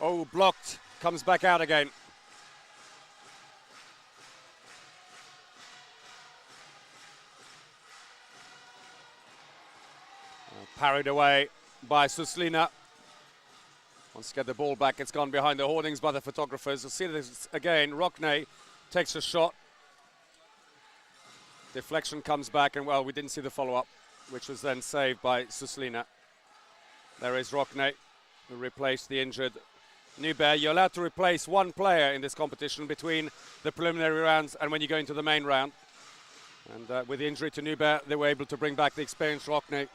Oh, blocked, comes back out again. Parried away by Suslina. Wants to get the ball back, it's gone behind the hoardings by the photographers. We'll see this again. Rockne takes a shot. Deflection comes back, and well, we didn't see the follow-up, which was then saved by Suslina. There is Rockne, who replaced the injured Nyberg. You're allowed to replace 1 player in this competition between the preliminary rounds and when you go into the main round. And with the injury to Nyberg, they were able to bring back the experienced Rockne.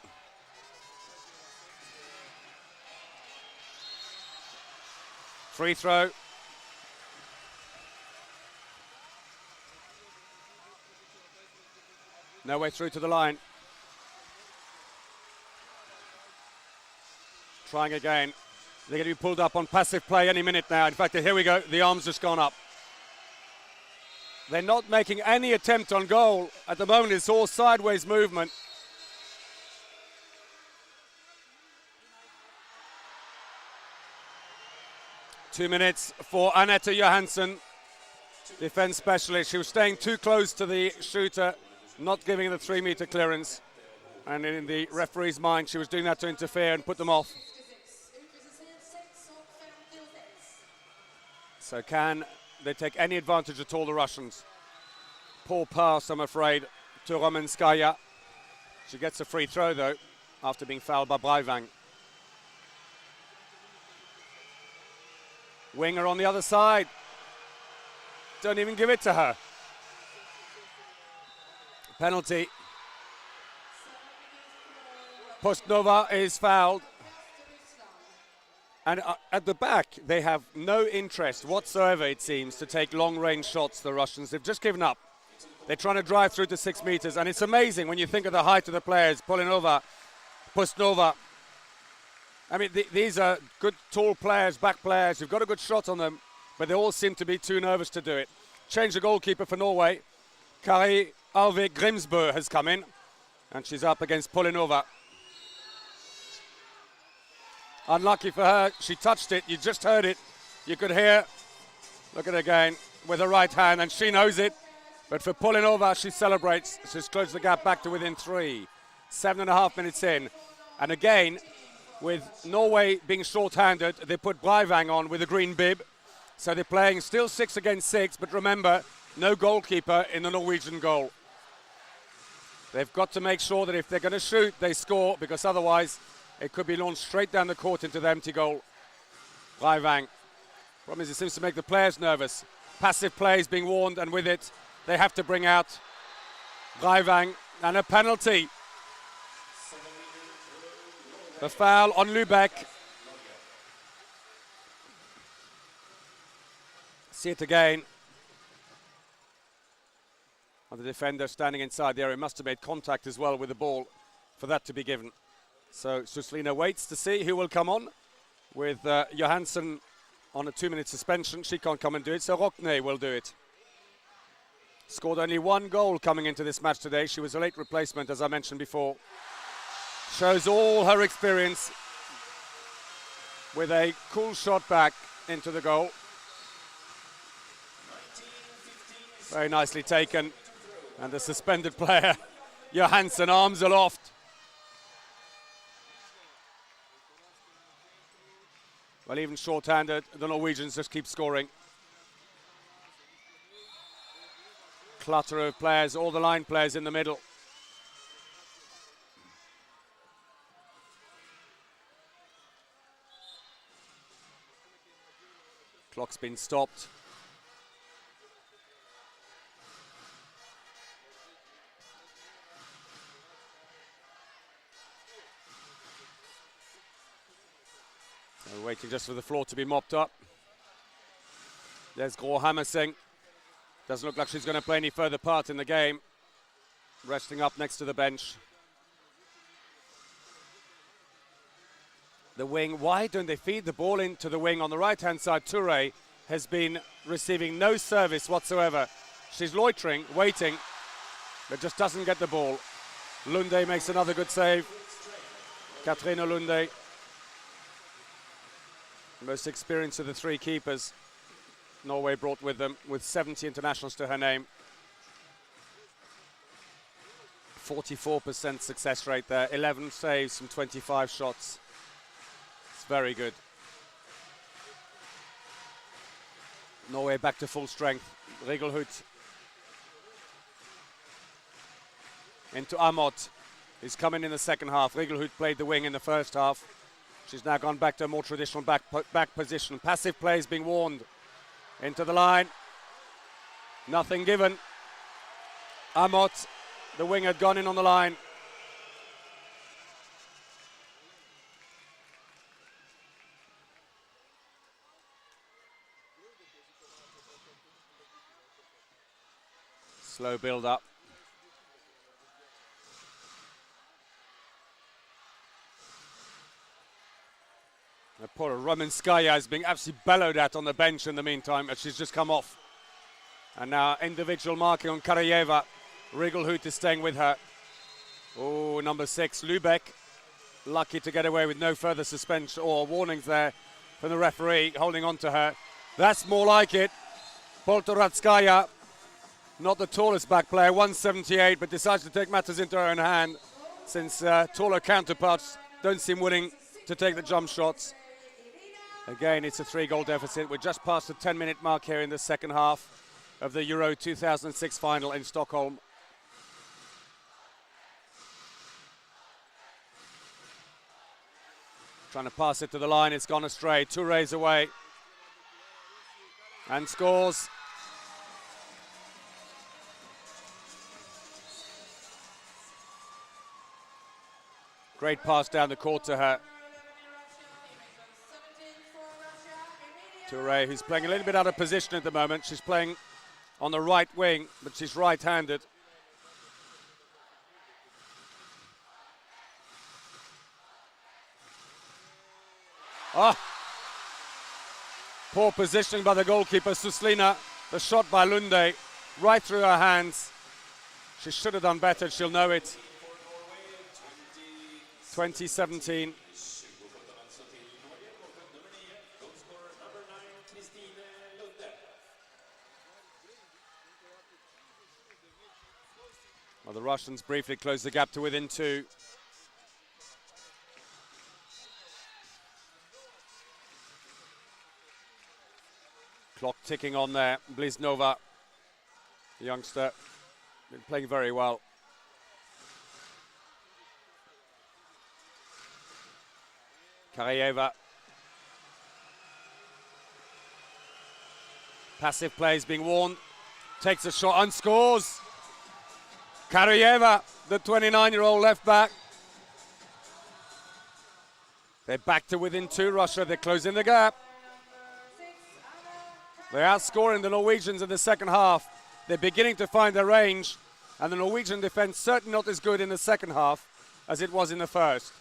Free throw. No way through to the line. Trying again. They're going to be pulled up on passive play any minute now. In fact, here we go. The arm's just gone up. They're not making any attempt on goal. At the moment, it's all sideways movement. Two minutes for Annette Johansson, defense specialist. She was staying too close to the shooter, not giving the 3-meter clearance. And in the referee's mind, she was doing that to interfere and put them off. So can they take any advantage at all, the Russians? Poor pass, I'm afraid, to Romanskaya. She gets a free throw, though, after being fouled by Breivang. Winger on the other side. Don't even give it to her. Penalty. Postnova is fouled. And at the back, they have no interest whatsoever, it seems, to take long-range shots, the Russians. They've just given up. They're trying to drive through to 6 meters, and it's amazing when you think of the height of the players. Polinova, Postnova. I mean, these are good, tall players, back players, who've got a good shot on them, but they all seem to be too nervous to do it. Change the goalkeeper for Norway. Kari Alve Grimsbø has come in, and she's up against Polinova. Unlucky for her, she touched it, you just heard it. You could hear, look at it again, with her right hand, and she knows it. But for Polinova, she celebrates. She's closed the gap back to within 3. 7.5 minutes in. And again, with Norway being short-handed, they put Breivang on with a green bib. So they're playing still 6 against 6, but remember, no goalkeeper in the Norwegian goal. They've got to make sure that if they're going to shoot, they score, because otherwise it could be launched straight down the court into the empty goal. Breivang. Problem is, it seems to make the players nervous. Passive play is being warned, and with it, they have to bring out Breivang, and a penalty. The foul on Lübeck. See it again. And the defender standing inside the area must have made contact as well with the ball for that to be given. So Suslina waits to see who will come on with Johansson on a 2-minute suspension. She can't come and do it, so Rockne will do it. Scored only 1 goal coming into this match today. She was a late replacement, as I mentioned before. Shows all her experience with a cool shot back into the goal. Very nicely taken. And the suspended player, Johansson, arms aloft. Well, even short-handed, the Norwegians just keep scoring. Clutter of players, all the line players in the middle. Clock's been stopped. So waiting just for the floor to be mopped up. There's Gro Hammerseng. Doesn't look like she's going to play any further part in the game. Resting up next to the bench. The wing, why don't they feed the ball into the wing on the right-hand side? Touré has been receiving no service whatsoever. She's loitering, waiting, but just doesn't get the ball. Lunde makes another good save. Katrine Lunde. Most experienced of the 3 keepers Norway brought with them, with 70 internationals to her name. 44% success rate there, 11 saves from 25 shots. It's very good. Norway back to full strength. Regelhut into Amott. He's coming in the second half. Regelhut played the wing in the first half. She's now gone back to a more traditional back position. Passive play is being warned. Into the line. Nothing given. Amott, the wing, had gone in on the line. Slow build up. Poor Romanskaya is being absolutely bellowed at on the bench in the meantime, as she's just come off. And now individual marking on Karajeva. Rigelhut is staying with her. Oh, number 6, Lübeck. Lucky to get away with no further suspension or warnings there from the referee, holding on to her. That's more like it. Poltoratskaya, not the tallest back player, 178, but decides to take matters into her own hand since taller counterparts don't seem willing to take the jump shots. Again, it's a 3-goal deficit. We're just past the 10-minute mark here in the second half of the Euro 2006 final in Stockholm. Trying to pass it to the line, it's gone astray. Touré's away and scores. Great pass down the court to her. Touré, who's playing a little bit out of position at the moment. She's playing on the right wing, but she's right-handed. Oh! Poor positioning by the goalkeeper, Suslina. The shot by Lunde, right through her hands. She should have done better, she'll know it. 2017. Well, the Russians briefly closed the gap to within 2. Clock ticking on there. Bliznova, the youngster, been playing very well. Karajeva. Passive play is being warned. Takes a shot and scores. Karajeva, the 29-year-old left back. They're back to within 2, Russia. They're closing the gap. They're outscoring the Norwegians in the second half. They're beginning to find their range, and the Norwegian defense certainly not as good in the second half as it was in the first.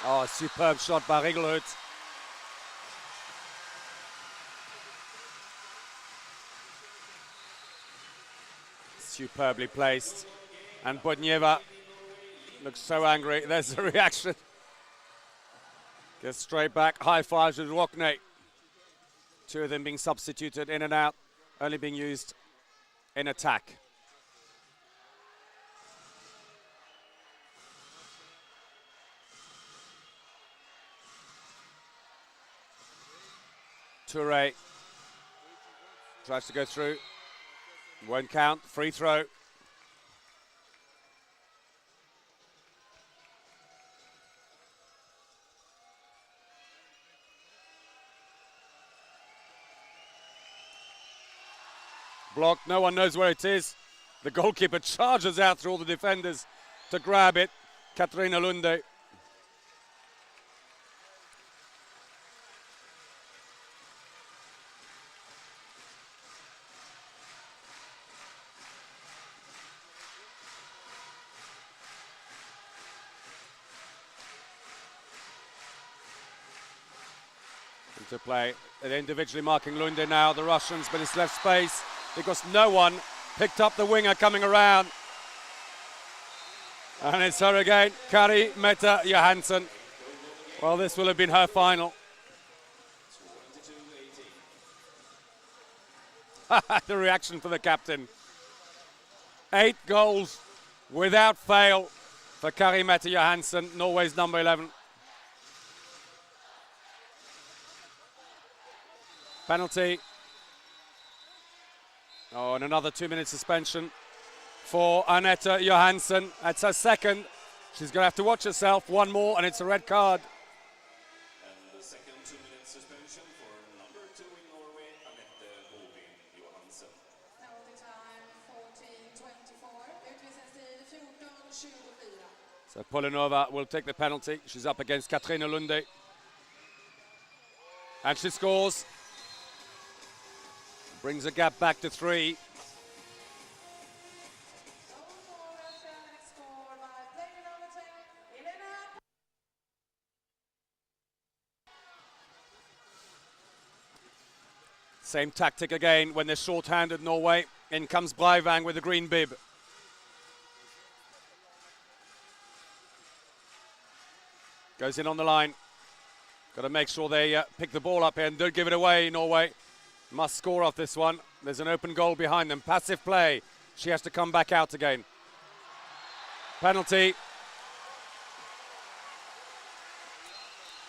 Oh, a superb shot by Rigelhut. Superbly placed. And Bodnieva looks so angry. There's the reaction. Gets straight back, high fives with Rockne. 2 of them being substituted in and out, only being used in attack. Touré tries to go through, won't count, free throw. Blocked, no one knows where it is. The goalkeeper charges out through all the defenders to grab it. Katarina Lunde. Into play, they're individually marking Lunde now, the Russians, but it's left space because no one picked up the winger coming around. And it's her again, Kari Mette Johansson. Well, this will have been her final. The reaction for the captain. 8 goals without fail for Kari Mette Johansson, Norway's number 11. Penalty. Oh, and another 2-minute suspension for Annette Johansson. That's her second. She's going to have to watch herself. One more, and it's a red card. And the second 2-minute suspension for number 2 in Norway, Annette Johansson. Penalty time 14:24. Utvisningstid 14:24. So Polinova will take the penalty. She's up against Katrina Lunde. And she scores. Brings the gap back to 3. Same tactic again when they're short-handed, Norway. In comes Breivang with the green bib. Goes in on the line. Got to make sure they pick the ball up here and don't give it away, Norway. Must score off this one. There's an open goal behind them. Passive play. She has to come back out again. Penalty.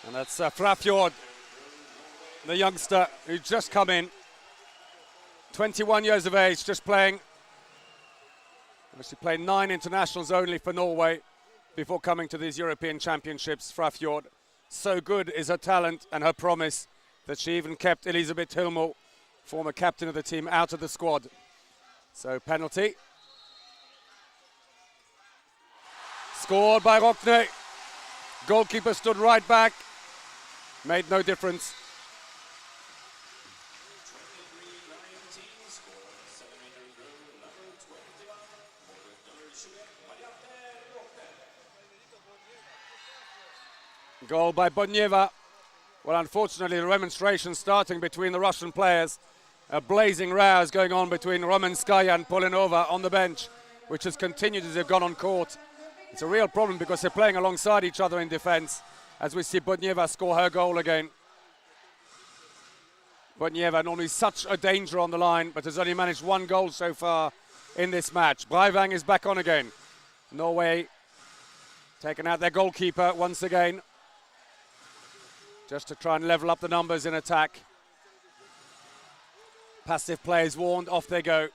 And that's Frafjord, the youngster who's just come in. 21 years of age, just playing. She played 9 internationals only for Norway before coming to these European Championships. Frafjord, so good is her talent and her promise that she even kept Elisabeth Hilmo, former captain of the team, out of the squad. So penalty. Scored by Rockne. Goalkeeper stood right back. Made no difference. 23-19, score 7-meter goal, number 21, number 21, Goal by Bodnieva. Well, unfortunately, the remonstration starting between the Russian players. A blazing row going on between Romanskaya and Polinova on the bench, which has continued as they've gone on court. It's a real problem because they're playing alongside each other in defense, as we see Bodnieva score her goal again. Bodnieva, normally such a danger on the line, but has only managed 1 goal so far in this match. Breivang is back on again. Norway taking out their goalkeeper once again, just to try and level up the numbers in attack. Passive play is warned, off they go.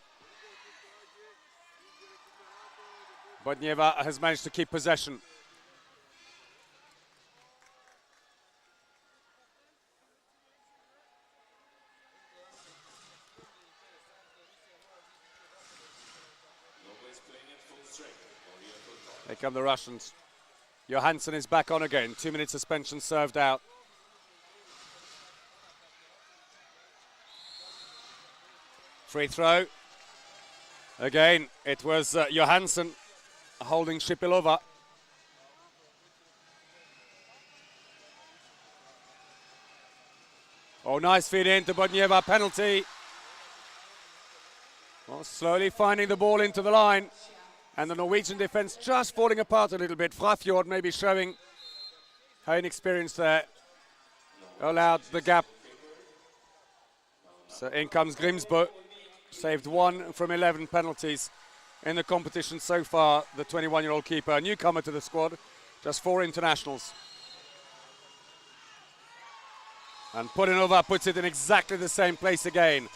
Bodnieva has managed to keep possession. Here come the Russians. Johansson is back on again. 2-minute suspension served out. Free throw. Again, it was Johansson holding Shipilova. Oh, nice feed into Bodnieva, penalty. Well, slowly finding the ball into the line. And the Norwegian defense just falling apart a little bit. Frafjord maybe showing her inexperience there. Allowed the gap. So in comes Grimsbo. Saved 1 from 11 penalties in the competition so far. The 21-year-old keeper, a newcomer to the squad. Just 4 internationals. And Polinova puts it in exactly the same place again.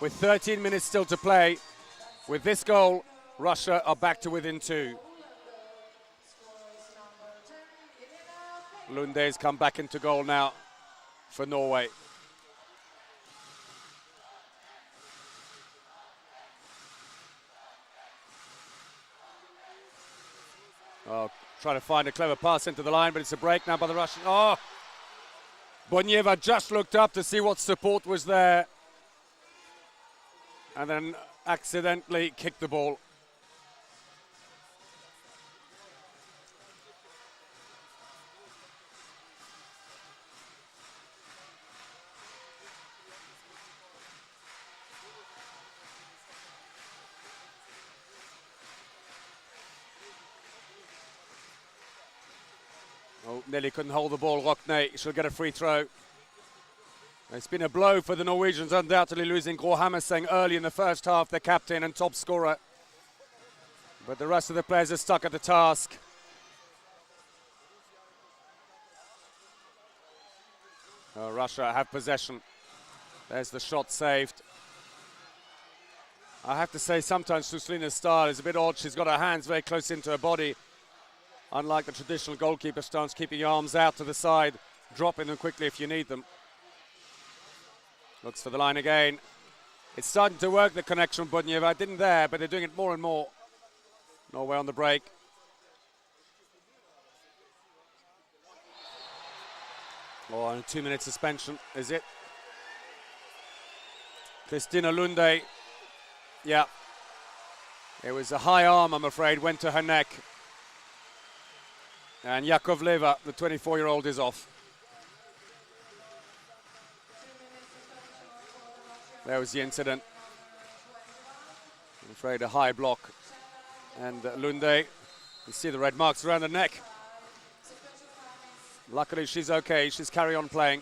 With 13 minutes still to play. With this goal, Russia are back to within 2. Lunde's come back into goal now for Norway. Oh, trying to find a clever pass into the line, but it's a break now by the Russian. Oh! Bodnieva just looked up to see what support was there. And then accidentally kicked the ball. Oh, nearly couldn't hold the ball. Rockne, she'll get a free throw. It's been a blow for the Norwegians, undoubtedly losing Gro Hammerseng early in the first half, their captain and top scorer. But the rest of the players are stuck at the task. Russia have possession. There's the shot saved. I have to say, sometimes Suslina's style is a bit odd. She's got her hands very close into her body. Unlike the traditional goalkeeper stance, keeping your arms out to the side, dropping them quickly if you need them. Looks for the line again. It's starting to work, the connection with Bodnieva. Didn't there, but they're doing it more and more. Norway on the break. Oh, and a 2-minute suspension, is it? Christina Lunde. Yeah. It was a high arm, I'm afraid, went to her neck. And Yakovleva, the 24-year-old, is off. There was the incident. I'm afraid a high block. And Lunde, you see the red marks around the neck. Luckily she's okay, she's carry on playing.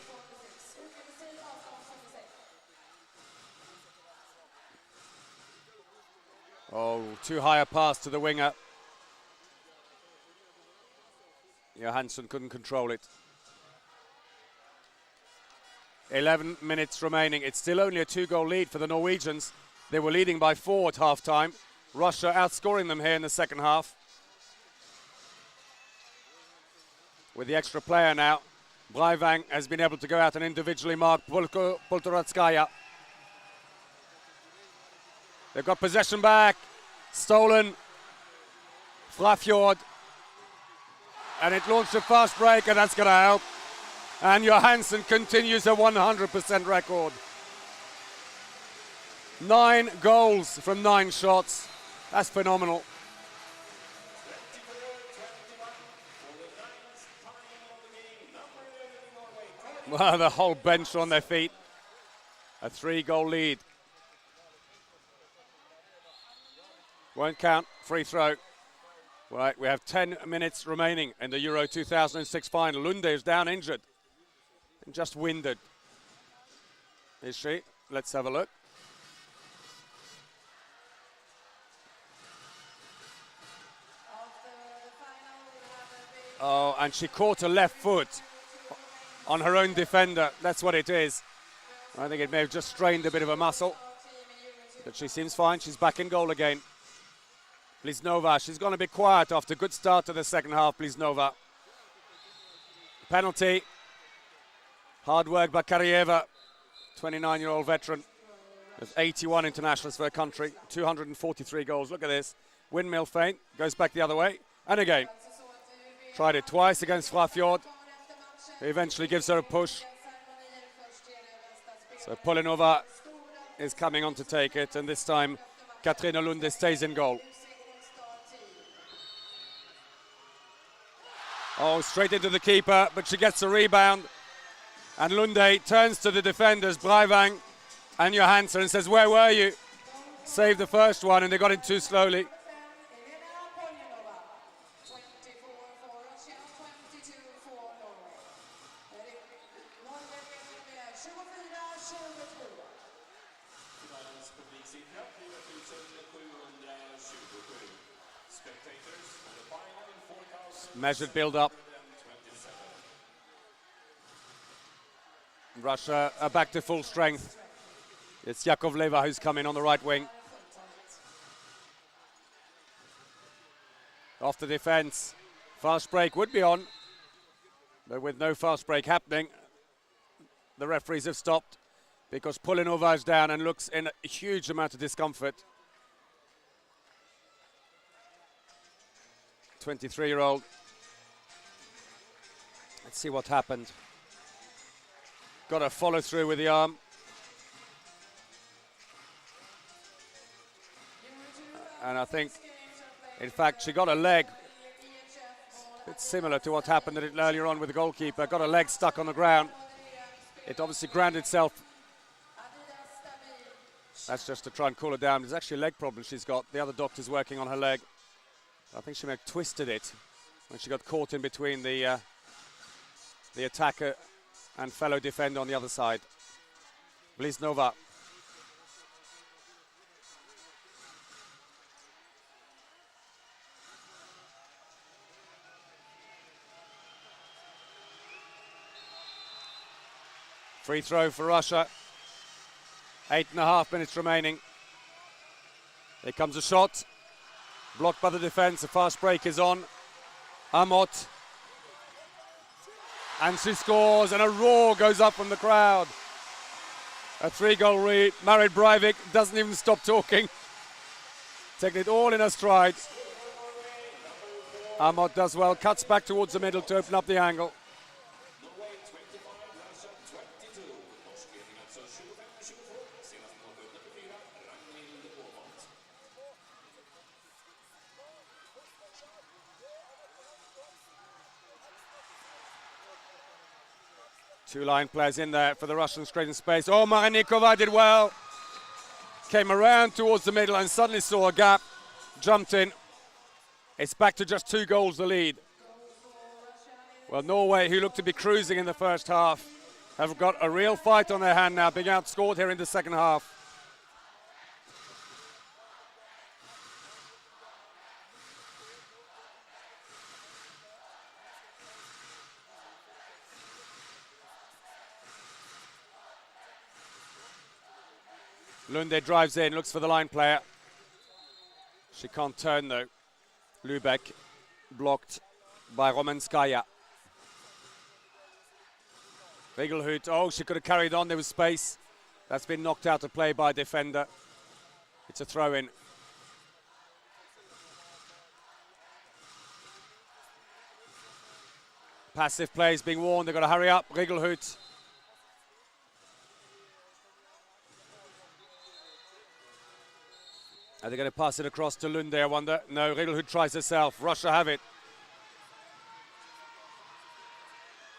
Oh, too high a pass to the winger. Johansson couldn't control it. 11 minutes remaining. It's still only a 2-goal lead for the Norwegians. They were leading by 4 at half-time. Russia outscoring them here in the second half. With the extra player now, Breivang has been able to go out and individually mark Poltoratskaya. They've got possession back. Stolen. Frafjord. And it launched a fast break, and that's going to help. And Johansson continues a 100% record. 9 goals from 9 shots. That's phenomenal. Well, the whole bench on their feet. A 3-goal lead. Won't count. Free throw. Right, we have 10 minutes remaining in the Euro 2006 final. Lunde is down injured and just winded. Is she? Let's have a look. Oh, and she caught her left foot on her own defender. That's what it is. I think it may have just strained a bit of a muscle. But she seems fine. She's back in goal again. Bliznova, she's gone a bit quiet after a good start to the second half, Bliznova. Penalty. Hard work by Karieva, 29-year-old veteran. There's 81 internationals for her country, 243 goals. Look at this. Windmill feint, goes back the other way. And again. Tried it twice against Frafjord. He eventually gives her a push. So Polinova is coming on to take it, and this time Katrina Lunde stays in goal. Oh, straight into the keeper, but she gets a rebound. And Lunde turns to the defenders, Breivang and Johansson, and says, "Where were you?" Saved the first one, and they got it too slowly. Measured build-up. Russia are back to full strength. It's Yakovleva who's coming on the right wing. Off the defense. Fast break would be on, but with no fast break happening, the referees have stopped because Polinova is down and looks in a huge amount of discomfort. 23-year-old. Let's see what happened. Got a follow through with the arm. And I think, in fact, she got a leg. It's similar to what happened earlier on with the goalkeeper. Got a leg stuck on the ground. It obviously ground itself. That's just to try and cool her down. There's actually a leg problem she's got. The other doctor's working on her leg. I think she may have twisted it when she got caught in between the attacker and fellow defender on the other side. Bliznova. Free throw for Russia. 8.5 minutes remaining. Here comes a shot. Blocked by the defense. A fast break is on. Amott. And she scores, and a roar goes up from the crowd. A 3-goal lead. Marit Breivik doesn't even stop talking. Taking it all in her stride. Amott does well, cuts back towards the middle to open up the angle. Two line players in there for the Russians, creating space. Oh, Marinikova did well. came around towards the middle and suddenly saw a gap, jumped in. It's back to just 2 goals the lead. Well, Norway, who looked to be cruising in the first half, have got a real fight on their hand now, being outscored here in the second half. Lunde drives in, looks for the line player. She can't turn though. Lübeck blocked by Romanskaya. Rigelhut, oh, she could have carried on, there was space. That's been knocked out of play by a defender. It's a throw-in. Passive play is being warned, they've got to hurry up. Rigelhut. Are they going to pass it across to Lunde, I wonder? No, Rigelhut tries herself. Russia have it.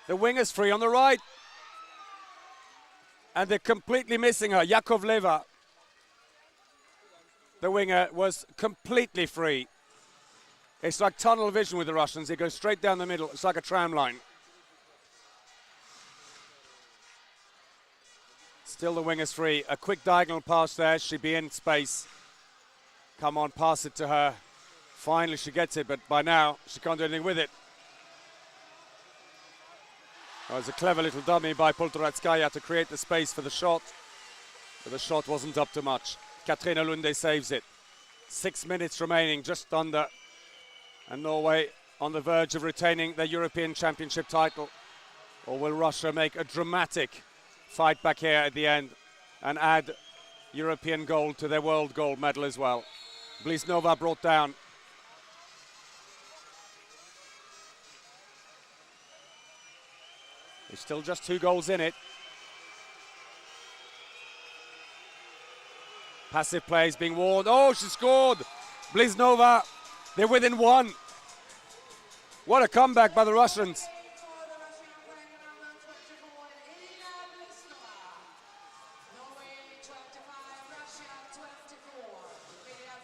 The winger's free on the right. And they're completely missing her. Yakovleva, the winger, was completely free. It's like tunnel vision with the Russians. They go straight down the middle. It's like a tram line. Still the winger's free. A quick diagonal pass there. She'd be in space. Come on, pass it to her. Finally she gets it, but by now she can't do anything with it. Oh, it was a clever little dummy by Poltoratskaya to create the space for the shot, but the shot wasn't up to much. Katrina Lunde saves it. 6 minutes remaining, just under, and Norway on the verge of retaining their European Championship title. Or will Russia make a dramatic fight back here at the end and add European gold to their world gold medal as well? Bliznova brought down. There's still just 2 goals in it. Passive play is being warned. Oh, she scored! Bliznova, they're within 1. What a comeback by the Russians.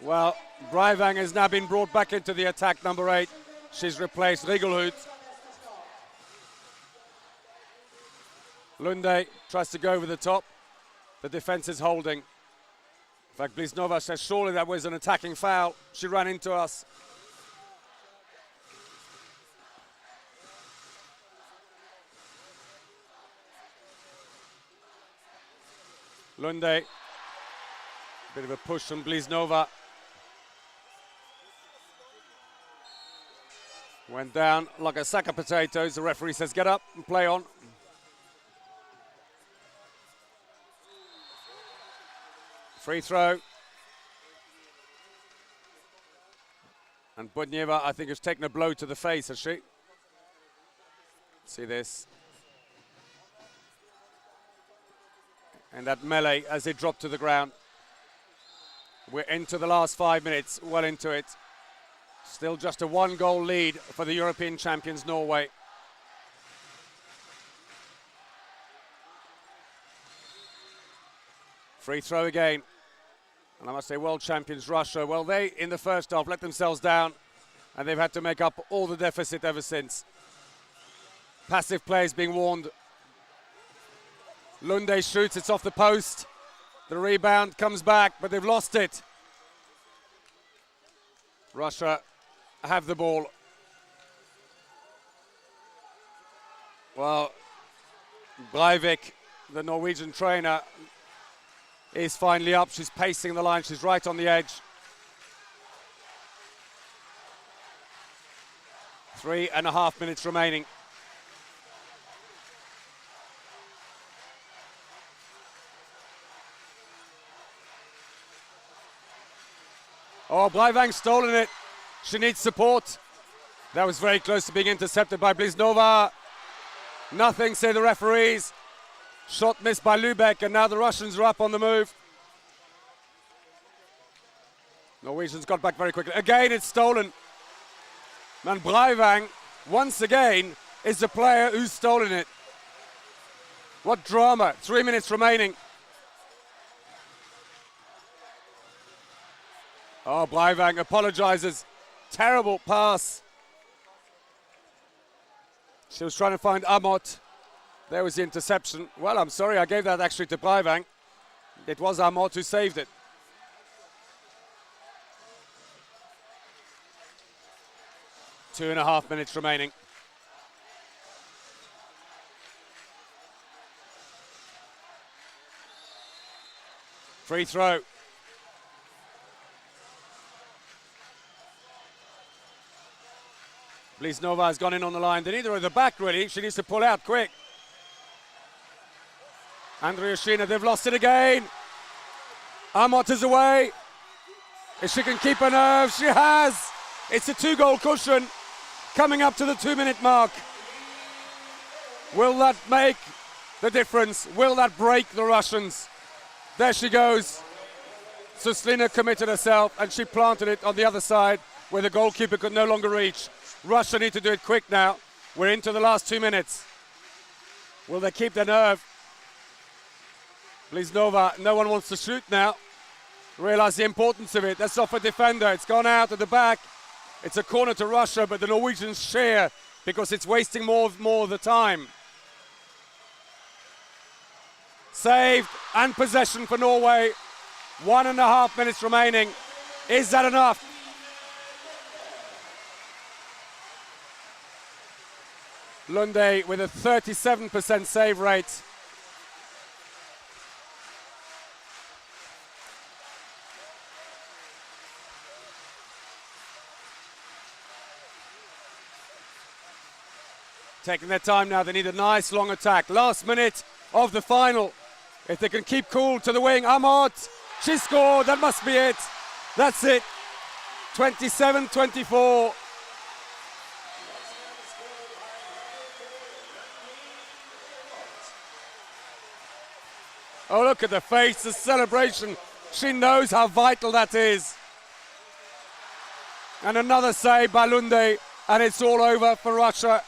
Well, Breivang has now been brought back into the attack, number 8. She's replaced Rigelhut. Lunde tries to go over the top. The defense is holding. In fact, Bliznova says, surely that was an attacking foul. She ran into us. Lunde, bit of a push from Bliznova. Went down like a sack of potatoes. The referee says, get up and play on. Free throw. And Budnieva, I think, has taken a blow to the face, has she? See this. And that melee as it dropped to the ground. We're into the last 5 minutes, well into it. Still just a 1-goal lead for the European champions, Norway. Free throw again. And I must say, world champions Russia, well, they, in the first half, let themselves down, and they've had to make up all the deficit ever since. Passive play is being warned. Lunde shoots, it's off the post. The rebound comes back, but they've lost it. Russia have the ball. Well, Breivik, the Norwegian trainer, is finally up. She's pacing the line. She's right on the edge. 3.5 minutes remaining. Oh, Breivang's stolen it. She needs support. That was very close to being intercepted by Bliznova. Nothing, say the referees. Shot missed by Lübeck, and now the Russians are up on the move. Norwegians got back very quickly. Again, it's stolen. And Breivang, once again, is the player who's stolen it. What drama. 3 minutes remaining. Oh, Breivang apologizes. Terrible pass. She was trying to find Amott. There was the interception. Well, I'm sorry, I gave that actually to Breivang. It was Amott who saved it. 2.5 minutes remaining. Free throw. Bliznova has gone in on the line. They need her at the back, really. She needs to pull out quick. Andriushina, they've lost it again. Amott is away. If she can keep her nerve, she has. It's a 2-goal cushion coming up to the 2-minute mark. Will that make the difference? Will that break the Russians? There she goes. Suslina committed herself and she planted it on the other side where the goalkeeper could no longer reach. Russia need to do it quick now. We're into the last 2 minutes. Will they keep their nerve? Bliznova, no one wants to shoot now. Realize the importance of it. That's off a defender. It's gone out at the back. It's a corner to Russia, but the Norwegians share because it's wasting more of the time. Saved and possession for Norway. 1.5 minutes remaining. Is that enough? Lunde with a 37% save rate. Taking their time now, they need a nice long attack. Last minute of the final. If they can keep cool to the wing, Amott, she scored, that must be it. That's it, 27-24. Oh, look at the face, the celebration. She knows how vital that is. And another save by Lunde, and it's all over for Russia.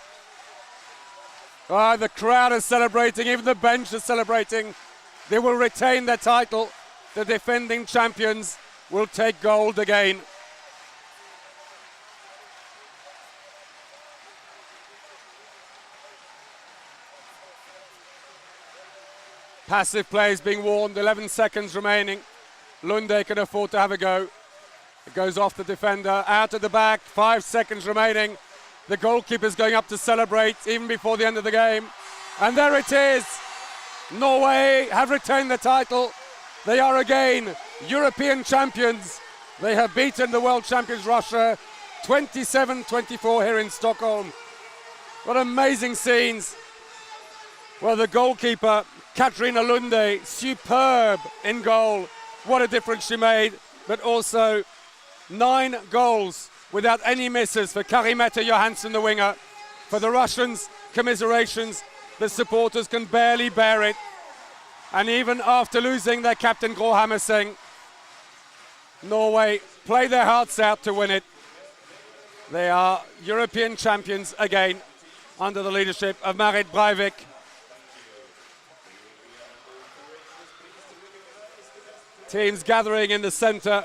The crowd is celebrating, even the bench is celebrating. They will retain their title. The defending champions will take gold again. Passive play is being warned, 11 seconds remaining. Lunde can afford to have a go. It goes off the defender, out at the back, 5 seconds remaining. The goalkeeper's going up to celebrate even before the end of the game. And there it is. Norway have retained the title. They are again European champions. They have beaten the world champions Russia 27-24 here in Stockholm. What amazing scenes. Well, the goalkeeper, Katarina Lunde, superb in goal. What a difference she made. But also 9 goals without any misses for Karimeta Johansson, the winger. For the Russians, commiserations. The supporters can barely bear it. And even after losing their captain Gro Hammerseng, Norway play their hearts out to win it. They are European champions again under the leadership of Marit Breivik. Teams gathering in the center.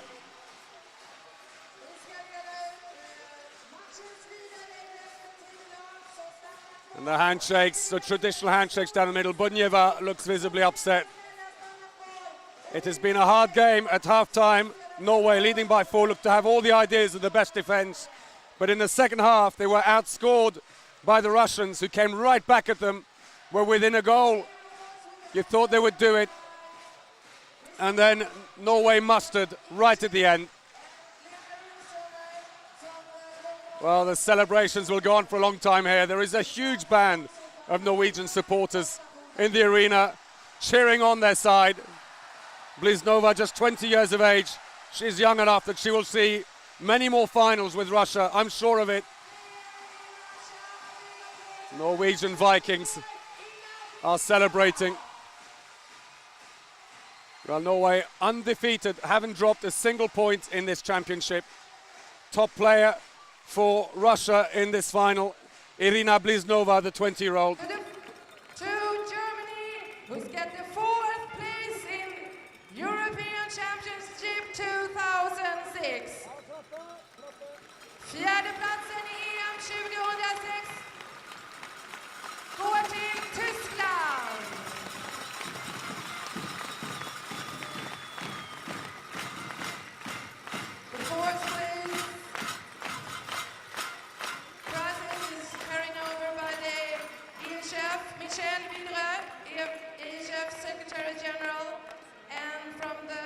And the handshakes, the traditional handshakes down the middle. Bunjeva looks visibly upset. It has been a hard game at half-time. Norway leading by 4 looked to have all the ideas of the best defense. But in the second half, they were outscored by the Russians, who came right back at them, were within a goal. You thought they would do it. And then Norway mustered right at the end. Well, the celebrations will go on for a long time here. There is a huge band of Norwegian supporters in the arena cheering on their side. Bliznova, just 20 years of age. She's young enough that she will see many more finals with Russia. I'm sure of it. Norwegian Vikings are celebrating. Well, Norway undefeated, haven't dropped a single point in this championship. Top player for Russia in this final, Irina Bliznova, the 20-year-old. To Germany, who's get the 4th place in European Championship 2006. Fjärdeplatsen i EM 2006 går till Tyskland. The fourth place process is carried over by the EHF Michel Vidre, EHF Secretary General, and from the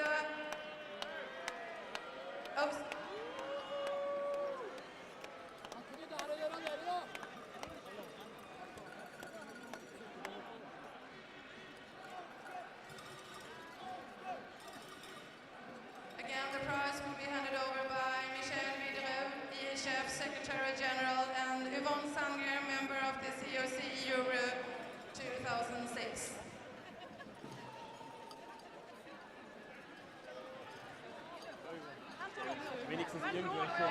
again, the prize will be handed over by Michel Vidre, EHF Secretary General, and Yvonne Sanger, member of the COC Euro 2006. Wenigstens irgendwelche.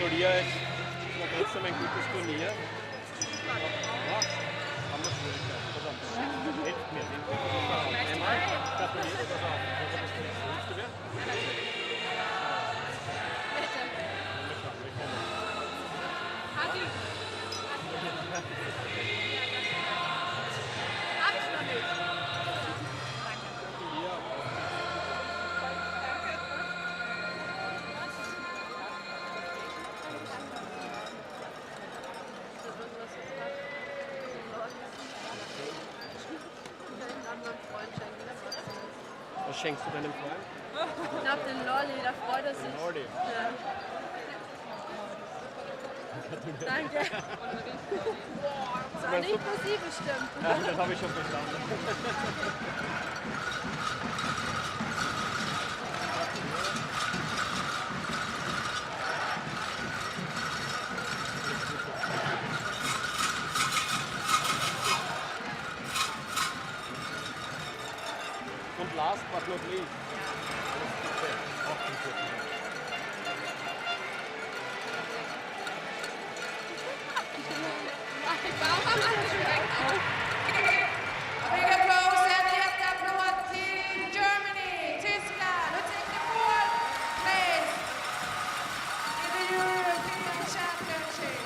Gratuliere euch trotzdem ein gutes Turnier. Ja, haben wir schon wieder. Helft mir. Einmal gratuliere, pass auf. Willst du wer? Hadi. Hab ich noch nicht. Was schenkst du deinem Freund? Ich glaube den Lolli, da freut er sich. Lolli. Ja. Danke. Das war nicht nur Sie bestimmt. Ja, das habe ich schon verstanden. Und last but not least. A big applause and jätteapplåd till Germany, Tyskland, who take the fourth place in the European Championship.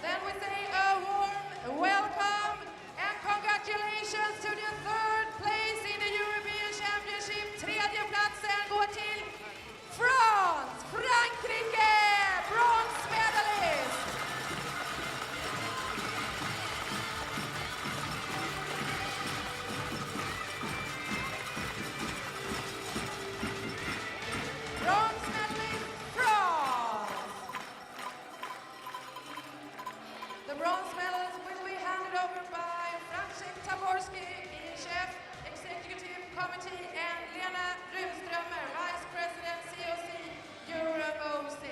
Then we say a warm welcome and congratulations to the third place in the European Championship. Tredje platsen går till France, Frankrike, bronze medalist. Bronze medalist, France. The bronze medals will be handed over by flagship EHF Executive Committee, and Lena Runströmer, Vice President COC Euro 06.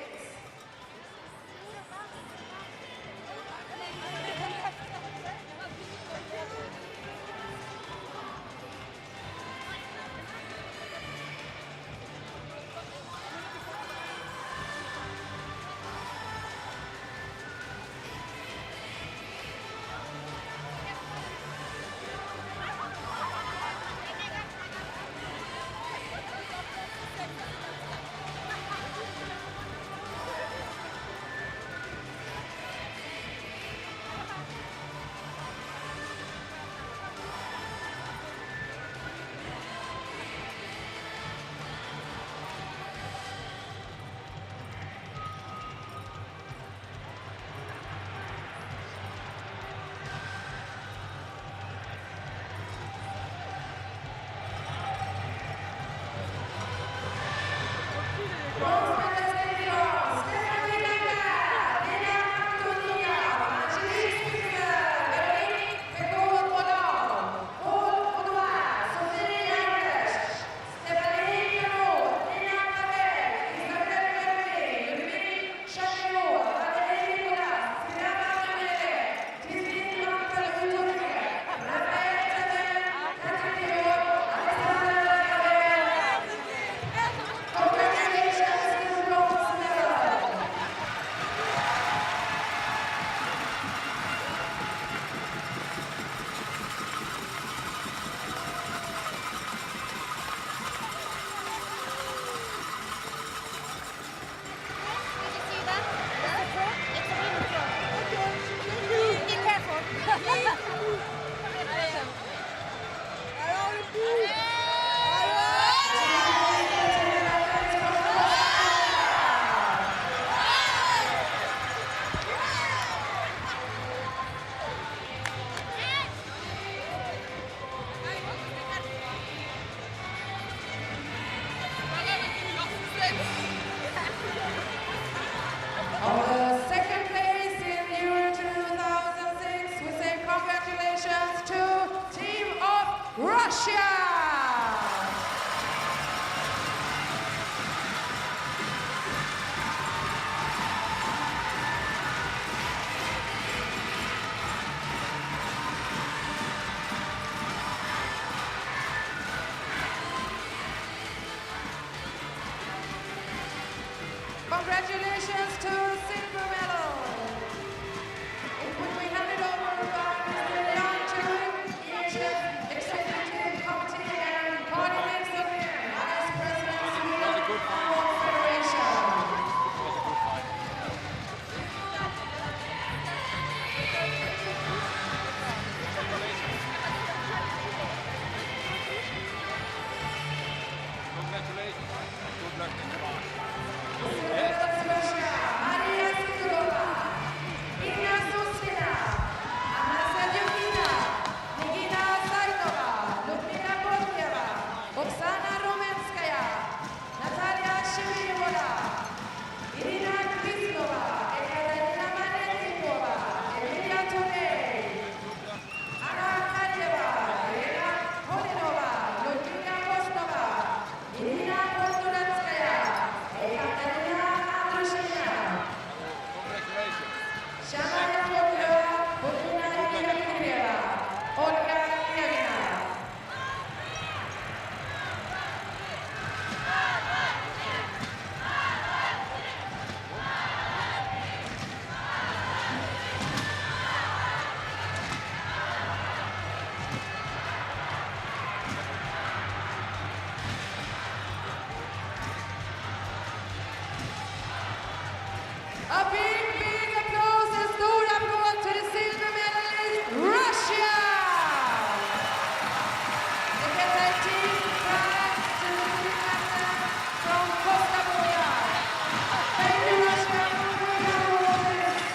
A big applause, en stor applåd to the silver medalist, Russia! The head team France to the Climax from Costa Rica. Thank you, Russia, for your win.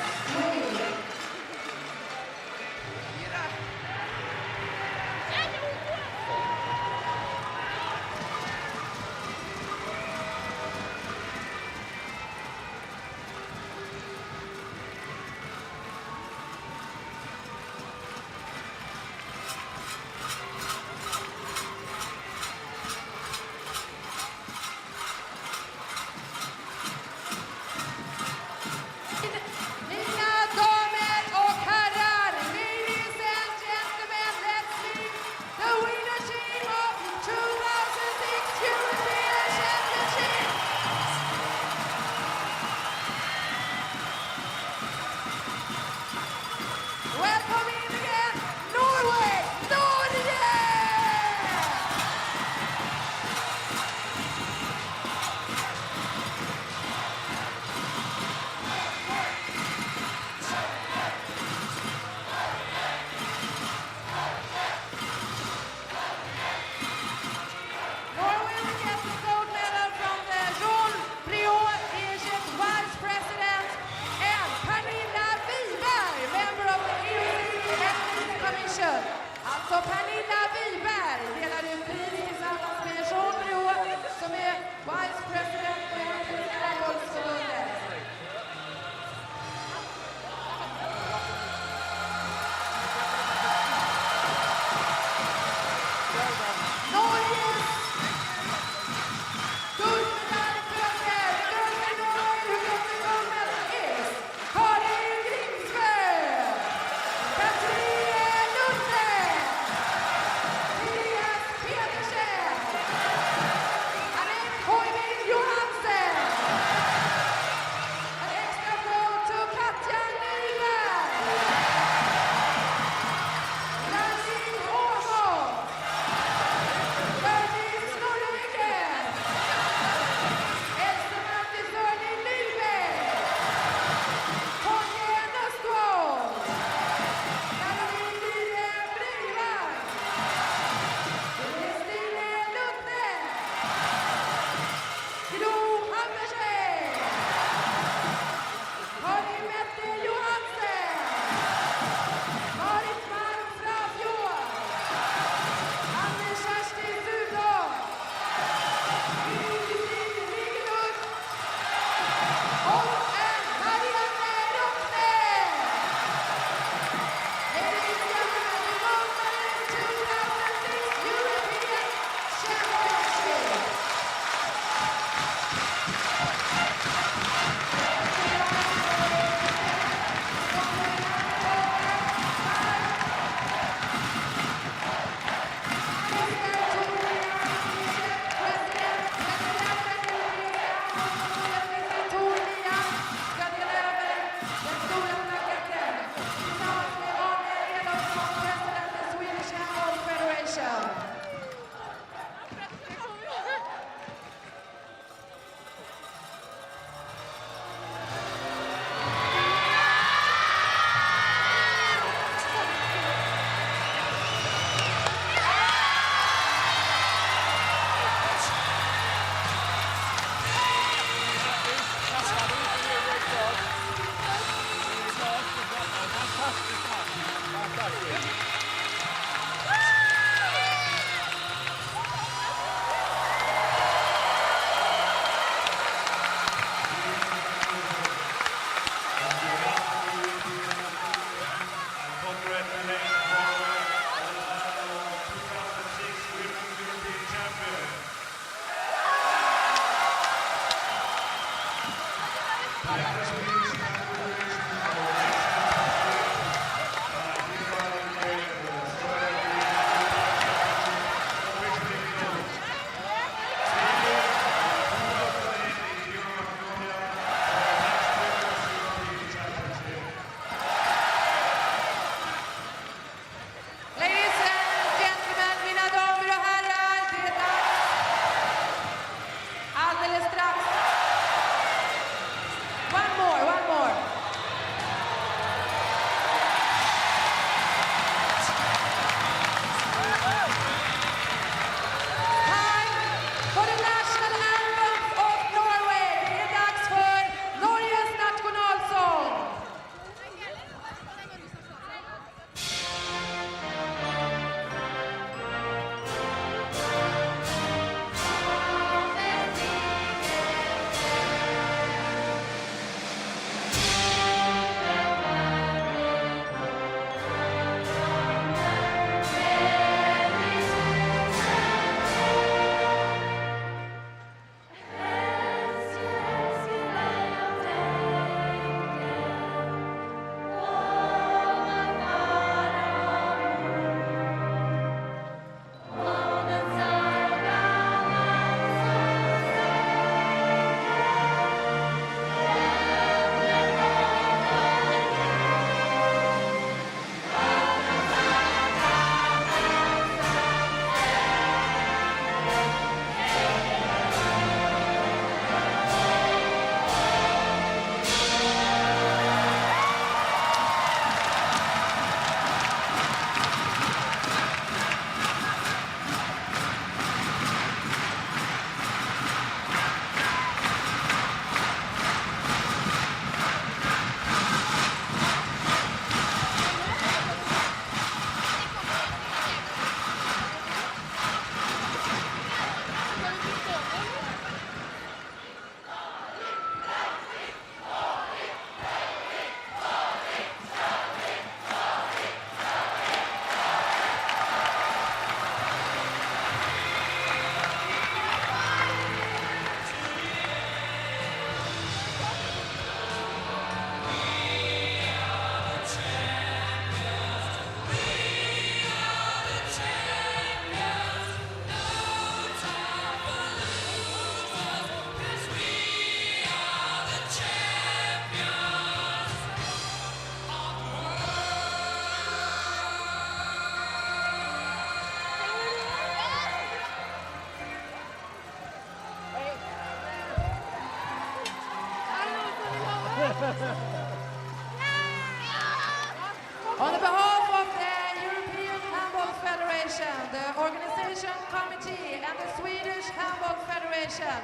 On behalf of the European Handball Federation, the organization committee and the Swedish Handball Federation,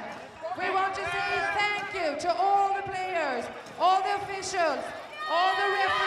we want to say thank you to all the players, all the officials, all the referees,